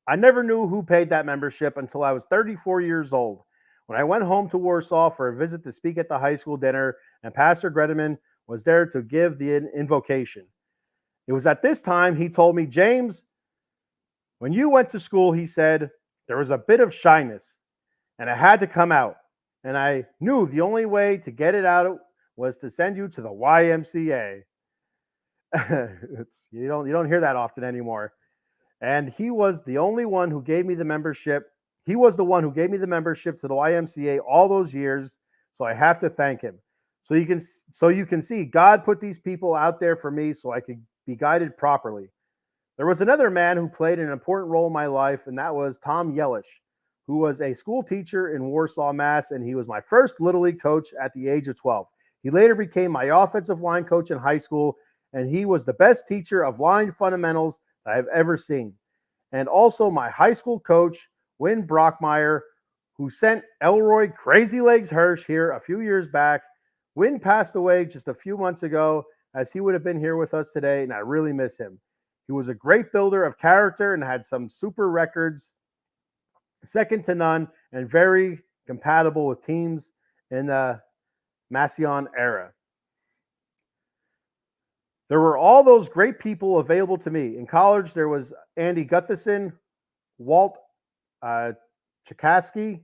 S1: I never knew who paid that membership until I was 34 years old, when I went home to Warsaw for a visit to speak at the high school dinner, and Pastor Gredeman was there to give the invocation. It was at this time he told me, "James, when you went to school," he said, "there was a bit of shyness, and it had to come out. And I knew the only way to get it out was to send you to the YMCA." You don't hear that often anymore. And he was the only one who gave me the membership. He was the one who gave me the membership to the YMCA all those years. So I have to thank him. So you can see God put these people out there for me so I could be guided properly. There was another man who played an important role in my life, and that was Tom Yelish, who was a school teacher in Warsaw, Mass., and he was my first Little League coach at the age of 12. He later became my offensive line coach in high school, and he was the best teacher of line fundamentals I have ever seen. And also my high school coach, Win Brockmeyer, who sent Elroy Crazy Legs Hirsch here a few years back. Win passed away just a few months ago, as he would have been here with us today, and I really miss him. He was a great builder of character and had some super records, second to none, and very compatible with teams in the Massillon era. There were all those great people available to me. In college, there was Andy Gutherson, Walt Chikaski,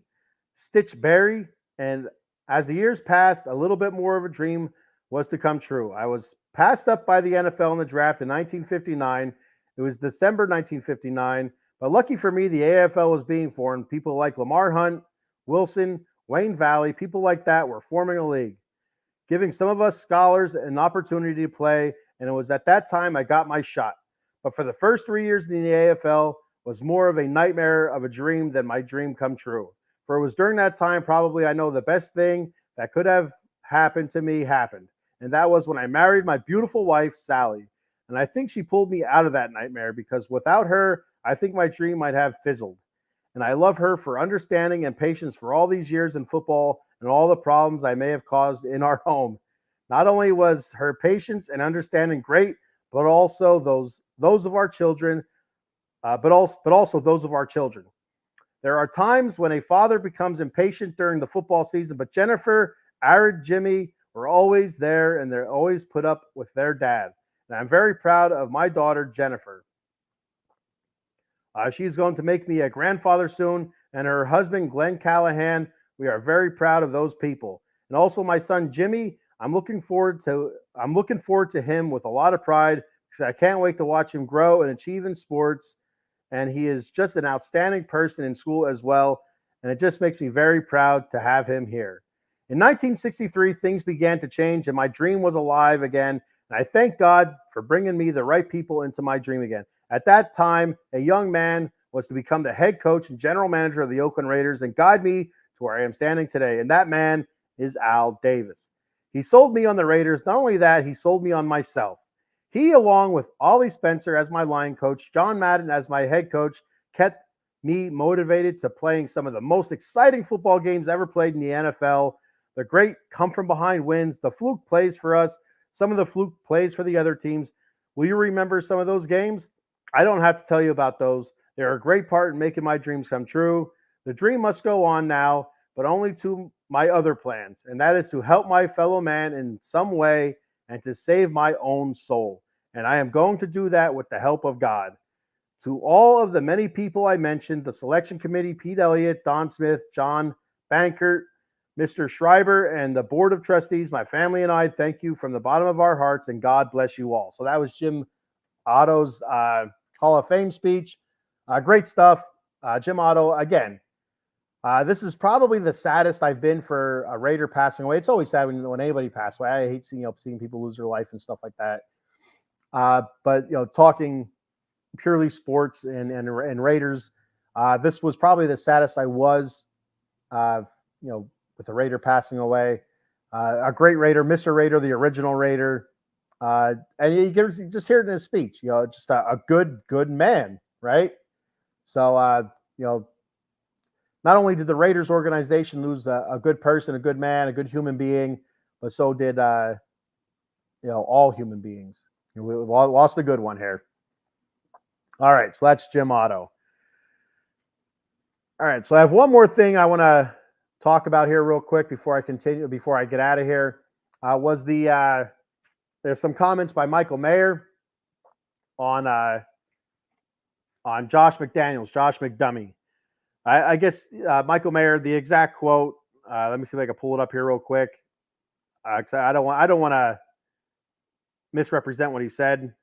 S1: Stitch Berry, and as the years passed, a little bit more of a dream was to come true. I was passed up by the NFL in the draft in 1959. It was December 1959, but lucky for me, the AFL was being formed. People like Lamar Hunt, Wilson, Wayne Valley, people like that were forming a league, giving some of us scholars an opportunity to play, and it was at that time I got my shot. But for the first 3 years in the AFL was more of a nightmare of a dream than my dream come true. For it was during that time, probably I know the best thing that could have happened to me happened. And that was when I married my beautiful wife, Sally. And I think she pulled me out of that nightmare, because without her, I think my dream might have fizzled. And I love her for understanding and patience for all these years in football and all the problems I may have caused in our home. Not only was her patience and understanding great, but also those of our children, but also those of our children. There are times when a father becomes impatient during the football season, but Jennifer, Arid, Jimmy were always there, and they're always put up with their dad. And I'm very proud of my daughter, Jennifer. She's going to make me a grandfather soon, and her husband, Glenn Callahan. We are very proud of those people. And also my son, Jimmy. I'm looking forward to him with a lot of pride, because I can't wait to watch him grow and achieve in sports. And he is just an outstanding person in school as well. And it just makes me very proud to have him here. In 1963, things began to change, and my dream was alive again. And I thank God for bringing me the right people into my dream again. At that time, a young man was to become the head coach and general manager of the Oakland Raiders and guide me to where I am standing today. And that man is Al Davis. He sold me on the Raiders. Not only that, he sold me on myself. He, along with Ollie Spencer as my line coach, John Madden as my head coach, kept me motivated to playing some of the most exciting football games ever played in the NFL. The great come from behind wins, the fluke plays for us, some of the fluke plays for the other teams. Will you remember some of those games? I don't have to tell you about those. They're a great part in making my dreams come true. The dream must go on now, but only to my other plans, and that is to help my fellow man in some way and to save my own soul. And I am going to do that with the help of God. To all of the many people I mentioned, the selection committee, Pete Elliott, Don Smith, John Bankert, Mr. Schreiber, and the board of trustees, my family and I thank you from the bottom of our hearts, and God bless you all. So that was Jim Otto's Hall of Fame speech. Great stuff. Jim Otto, again, this is probably the saddest I've been for a Raider passing away. It's always sad when anybody passes away. I hate seeing people lose their life and stuff like that. But talking purely sports and Raiders, this was probably the saddest I was. With the Raider passing away, a great Raider, Mr. Raider, the original Raider, and you just hear it in his speech. Just a good man, right? So not only did the Raiders organization lose a good person, a good man, a good human being, but so did all human beings. We lost a good one here. All right, so that's Jim Otto. All right, so I have one more thing I want to talk about here real quick before I continue, before I get out of here. There's some comments by Michael Mayer on Josh McDaniels, Josh McDummy. I guess Michael Mayer, the exact quote. Let me see if I can pull it up here real quick. Cause I don't want to misrepresent what he said,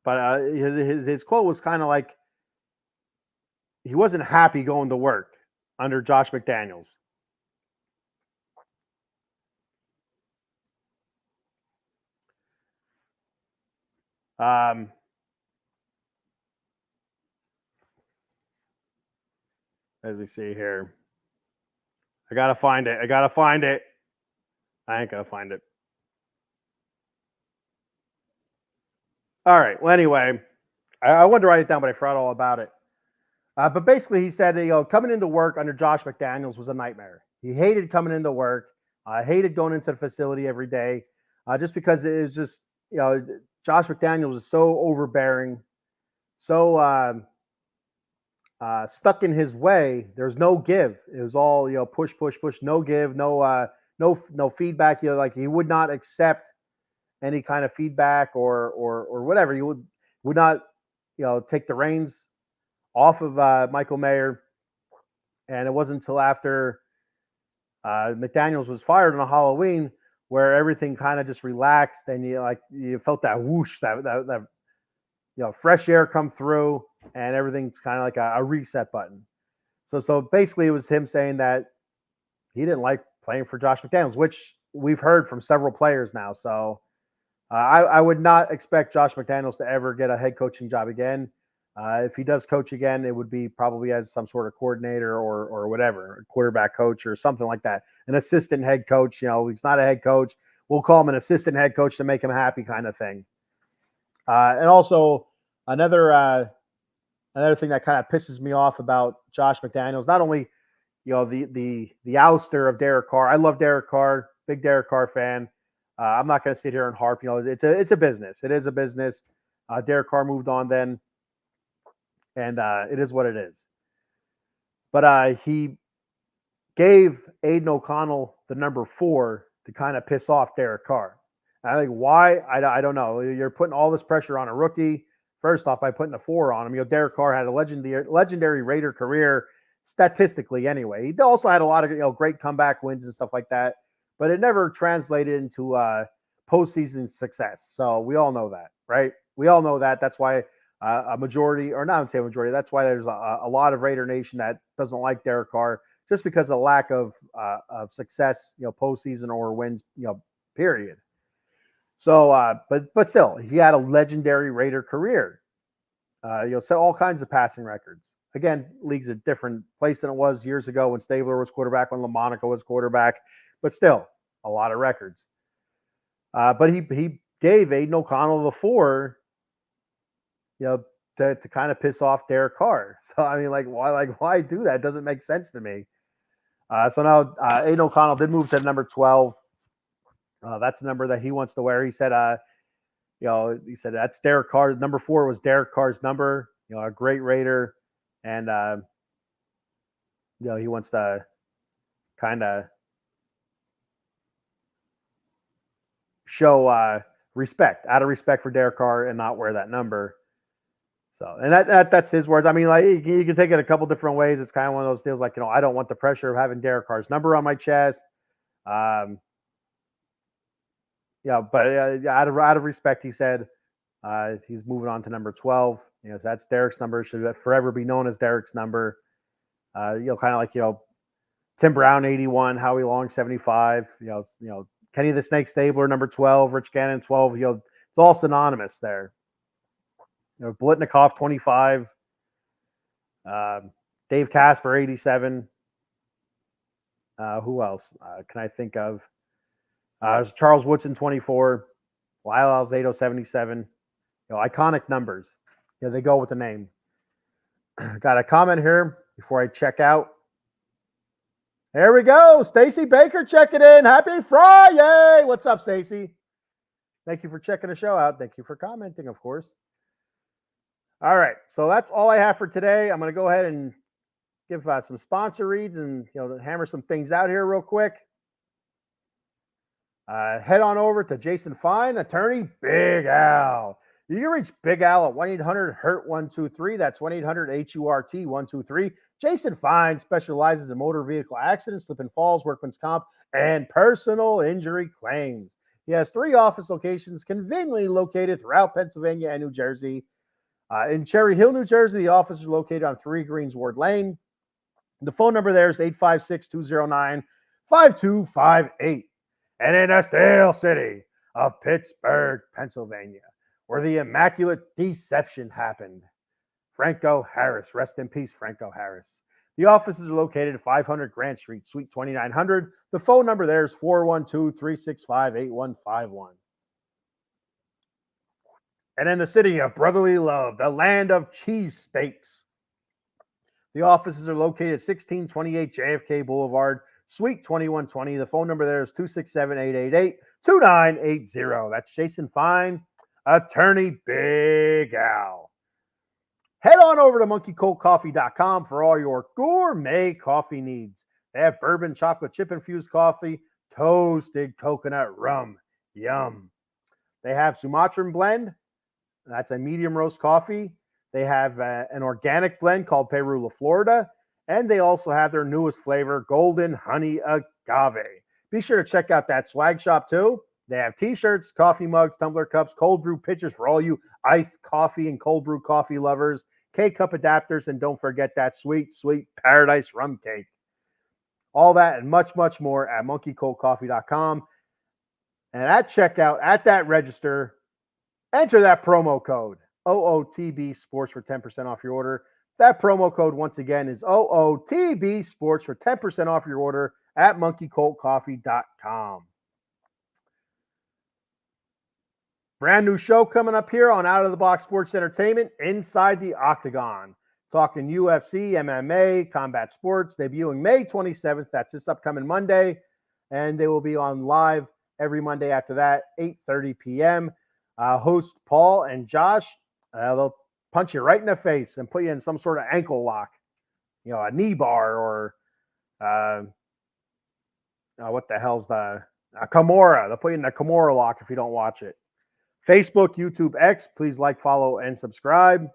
S1: but his quote was kind of like he wasn't happy going to work under Josh McDaniels. As we see here. I gotta find it. I gotta find it. I ain't gonna find it. All right. Well, anyway, I wanted to write it down, but I forgot all about it. But basically, he said, coming into work under Josh McDaniels was a nightmare. He hated coming into work. Hated going into the facility every day, just because it was just, Josh McDaniels is so overbearing, so stuck in his way. There's no give. It was all, push, push, push, no give, no feedback. Like he would not accept any kind of feedback or whatever. He would not, take the reins off of Michael Mayer. And it wasn't until after McDaniels was fired on Halloween where everything kind of just relaxed, and you felt that whoosh, that fresh air come through, and everything's kind of like a reset button. So basically, it was him saying that he didn't like playing for Josh McDaniels, which we've heard from several players now. So I would not expect Josh McDaniels to ever get a head coaching job again. If he does coach again, it would be probably as some sort of coordinator or whatever, a quarterback coach or something like that. An assistant head coach, he's not a head coach. We'll call him an assistant head coach to make him happy, kind of thing. And also another thing that kind of pisses me off about Josh McDaniels, not only the ouster of Derek Carr. I love Derek Carr, big Derek Carr fan. I'm not going to sit here and harp. It's a business. It is a business. Derek Carr moved on then, and it is what it is. But he gave Aiden O'Connell the number 4 to kind of piss off Derek Carr. I think why, I don't know. You're putting all this pressure on a rookie. First off, by putting the 4 on him, Derek Carr had a legendary Raider career, statistically anyway. He also had a lot of great comeback wins and stuff like that, but it never translated into postseason success. So we all know that, right? We all know that. That's why a majority, or not say a majority, that's why there's a lot of Raider Nation that doesn't like Derek Carr, just because of the lack of success, postseason or wins, period. So, but still, he had a legendary Raider career. Set all kinds of passing records. Again, league's a different place than it was years ago when Stabler was quarterback, when LaMonica was quarterback, but still a lot of records. But he gave Aiden O'Connell the 4, to kind of piss off Derek Carr. So I mean, why do that? It doesn't make sense to me. So now Aiden O'Connell did move to number 12. That's the number that he wants to wear. He said, he said that's Derek Carr's number 4 was Derek Carr's number. A great Raider, and he wants to kind of show respect, out of respect for Derek Carr, and not wear that number. So, and that's his words. I mean, you can take it a couple different ways. It's kind of one of those deals, I don't want the pressure of having Derek Carr's number on my chest. But out of respect, he said he's moving on to number 12. So that's Derek's number. Should forever be known as Derek's number. Kind of like Tim Brown 81, Howie Long 75. Kenny the Snake Stabler number 12, Rich Gannon 12. It's all synonymous there. Blitnikoff 25. Dave Casper 87. Who else can I think of? Charles Woodson 24. Lyle Alzado 77. Iconic numbers. They go with the name. Got a comment here before I check out. There we go. Stacy Baker checking in. Happy Friday. What's up, Stacy? Thank you for checking the show out. Thank you for commenting, of course. All right. So that's all I have for today. I'm going to go ahead and give some sponsor reads and hammer some things out here real quick. Head on over to Jason Fine, attorney Big Al. You can reach Big Al at 1-800-HURT-123. That's 1-800-HURT-123. Jason Fine specializes in motor vehicle accidents, slip and falls, workman's comp, and personal injury claims. He has 3 office locations conveniently located throughout Pennsylvania and New Jersey. In Cherry Hill, New Jersey, the office is located on 3 Greensward Lane. The phone number there is 856-209-5258. And in the Steel City of Pittsburgh, Pennsylvania, where the Immaculate Deception happened, Franco Harris. Rest in peace, Franco Harris. The offices are located at 500 Grant Street, Suite 2900. The phone number there is 412-365-8151. And in the city of brotherly love, the land of cheesesteaks, the offices are located at 1628 JFK Boulevard, Suite 2120. The phone number there is 267-888-2980. That's Jason Fine, Attorney Big Al. Head on over to monkeycoldcoffee.com for all your gourmet coffee needs. They have bourbon chocolate chip infused coffee, toasted coconut rum. Yum. They have Sumatran blend. That's a medium roast coffee. They have an organic blend called Perula, Florida. And they also have their newest flavor, Golden Honey Agave. Be sure to check out that swag shop too. They have t-shirts, coffee mugs, tumbler cups, cold brew pitchers for all you iced coffee and cold brew coffee lovers, K-cup adapters, and don't forget that sweet, sweet paradise rum cake. All that and much, much more at monkeycoldcoffee.com. And at checkout, at that register, enter that promo code, OOTB Sports, for 10% off your order. That promo code, once again, is OOTB Sports for 10% off your order at monkeycoldcoffee.com. Brand new show coming up here on Out of the Box Sports Entertainment, Inside the Octagon. Talking UFC, MMA, combat sports, debuting May 27th. That's this upcoming Monday. And they will be on live every Monday after that, 8:30 p.m. Host Paul and Josh, they'll punch you right in the face and put you in some sort of ankle lock. You know, a knee bar or what the hell's a Kimura. They'll put you in a Kimura lock if you don't watch it. Facebook, YouTube, X, please like, follow, and subscribe.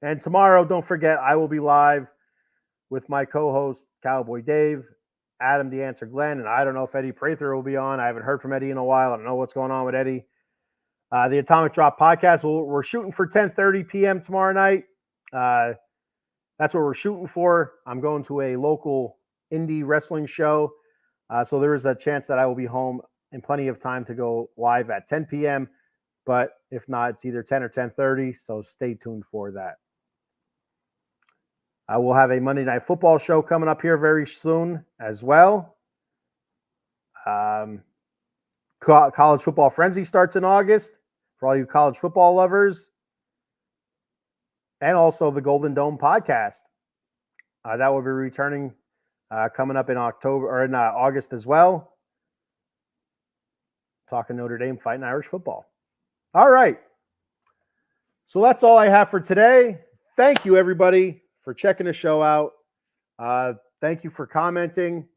S1: And tomorrow, don't forget, I will be live with my co-host, Cowboy Dave, Adam the Answer Glenn, and I don't know if Eddie Prather will be on. I haven't heard from Eddie in a while. I don't know what's going on with Eddie. The Atomic Drop podcast, we're shooting for 10:30 p.m. tomorrow night. That's what we're shooting for. I'm going to a local indie wrestling show, so there is a chance that I will be home in plenty of time to go live at 10 p.m., but if not, it's either 10 or 10:30, so stay tuned for that. I will have a Monday Night Football show coming up here very soon as well. College Football Frenzy starts in August for all you college football lovers. And also the Golden Dome podcast. That will be returning coming up in October or in August as well. Talking Notre Dame, fighting Irish football. All right. So that's all I have for today. Thank you, everybody, for checking the show out. Thank you for commenting.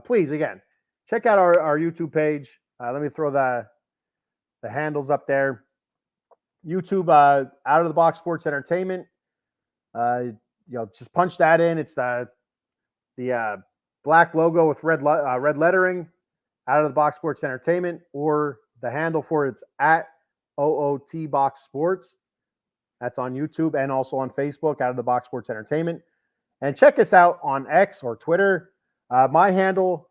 S1: Please, again, check out our YouTube page. Let me throw the handles up there. YouTube, Out of the Box Sports Entertainment. Just punch that in. It's the black logo with red lettering. Out of the Box Sports Entertainment, or the handle for it's at OOT Box Sports. That's on YouTube and also on Facebook, Out of the Box Sports Entertainment. And check us out on X or Twitter. My handle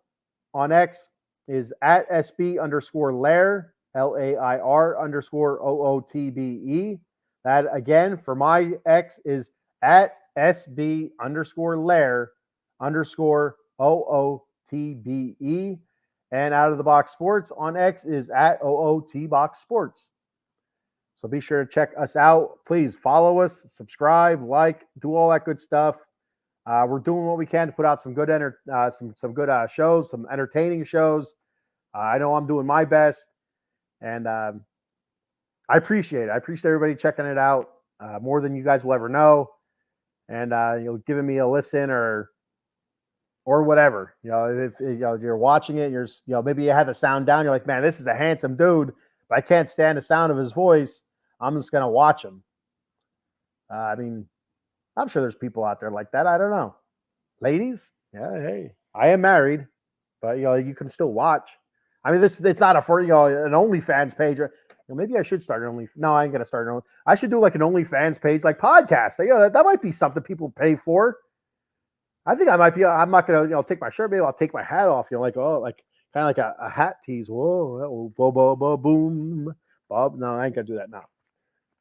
S1: on X is at SB_Lair, LAIR_OOTBE. That again for my X is at SB_Lair_OOTBE. And Out of the Box Sports on X is at OOT Box Sports. So be sure to check us out. Please follow us, subscribe, like, do all that good stuff. We're doing what we can to put out some good some good shows, some entertaining shows. I know I'm doing my best, and I appreciate it. I appreciate everybody checking it out more than you guys will ever know, and giving me a listen or whatever. If you're watching it, maybe you have the sound down. You're like, man, this is a handsome dude, but I can't stand the sound of his voice. I'm just gonna watch him. I'm sure there's people out there like that. I don't know. Ladies, yeah, hey, I am married, but you can still watch. It's not an OnlyFans page. Maybe I should start an OnlyFans. No, I ain't gonna start an OnlyFans. I should do like an OnlyFans page, like podcasts. That might be something people pay for. I think I might be. I'm not gonna, take my shirt. Maybe I'll take my hat off. Kind of like a hat tease. Whoa, boom, Bob. No, I ain't gonna do that now.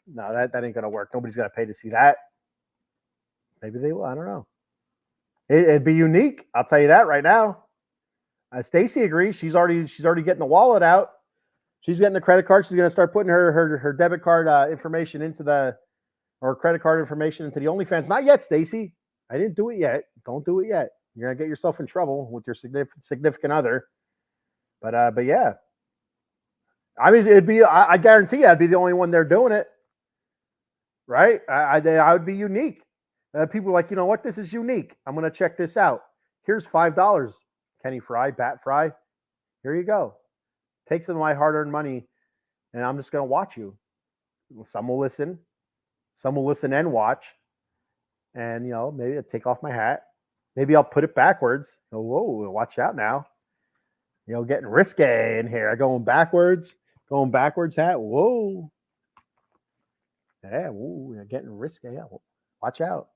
S1: No, that ain't gonna work. Nobody's gonna pay to see that. Maybe they will. I don't know. It'd be unique. I'll tell you that right now. Stacy agrees. She's already getting the wallet out. She's getting the credit card. She's going to start putting her debit card information or credit card information into the OnlyFans. Not yet, Stacy. I didn't do it yet. Don't do it yet. You're going to get yourself in trouble with your significant other. But yeah. I mean, I guarantee you I'd be the only one there doing it. Right? I would be unique. People are like, you know what? This is unique. I'm going to check this out. Here's $5. Kenny Fry, Bat Fry. Here you go. Take some of my hard-earned money, and I'm just going to watch you. Some will listen. Some will listen and watch. And, maybe I'll take off my hat. Maybe I'll put it backwards. Oh, whoa, watch out now. Getting risque in here. Going backwards hat. Whoa. Yeah, whoa, getting risque. Yeah, watch out.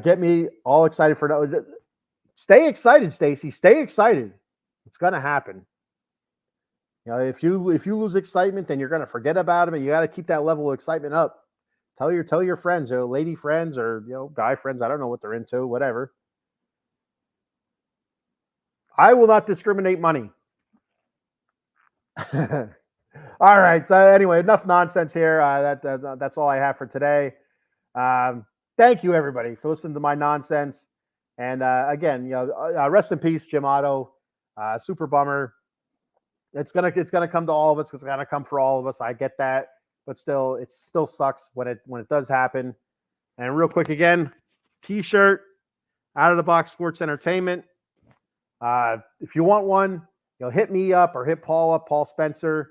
S1: Get me all excited for Stay excited, Stacy. Stay excited. It's gonna happen. If you lose excitement, then you're gonna forget about him, and you got to keep that level of excitement up. Tell your friends, lady friends, or guy friends. I don't know what they're into. Whatever. I will not discriminate money. All right. So anyway, enough nonsense here. That's all I have for today. Thank you, everybody, for listening to my nonsense. And again, rest in peace, Jim Otto. Super bummer. It's gonna come to all of us. It's gonna come for all of us. I get that, but still, it still sucks when it does happen. And real quick again, T-shirt, Out of the Box Sports Entertainment. If you want one, hit me up or hit Paul up, Paul Spencer.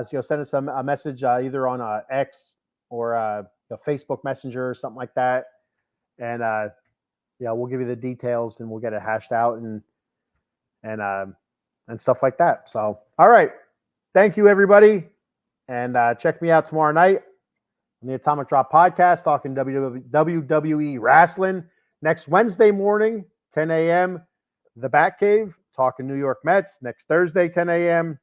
S1: Send us a message either on X or Facebook Messenger or something like that. And we'll give you the details and we'll get it hashed out and stuff like that. So, all right. Thank you, everybody. And check me out tomorrow night on the Atomic Drop Podcast, talking WWE Wrestling. Next Wednesday morning, 10 a.m., The Batcave, talking New York Mets. Next Thursday, 10 a.m.,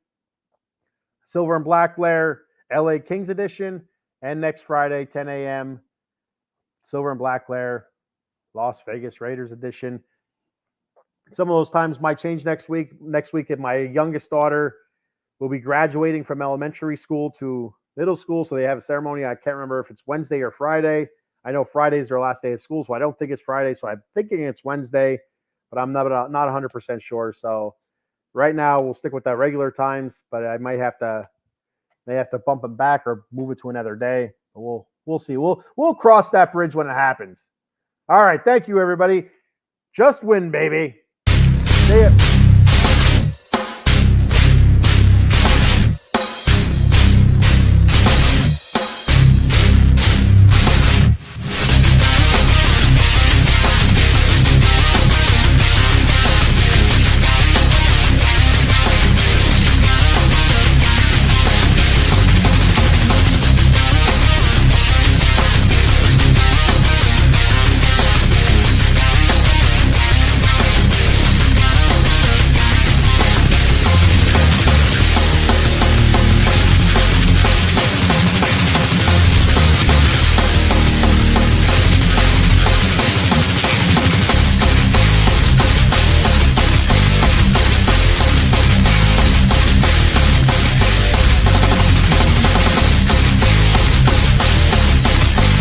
S1: Silver and Black Lair, LA Kings edition. And next Friday, 10 a.m., Silver and Black Lair, Las Vegas Raiders edition. Some of those times might change next week. Next week, my youngest daughter will be graduating from elementary school to middle school, so they have a ceremony. I can't remember if it's Wednesday or Friday. I know Friday's their last day of school, so I don't think it's Friday. So I'm thinking it's Wednesday, but I'm not 100% sure. So right now, we'll stick with the regular times, but I may have to bump them back or move it to another day. But we'll see. We'll cross that bridge when it happens. All right. Thank you, everybody. Just win, baby. See ya.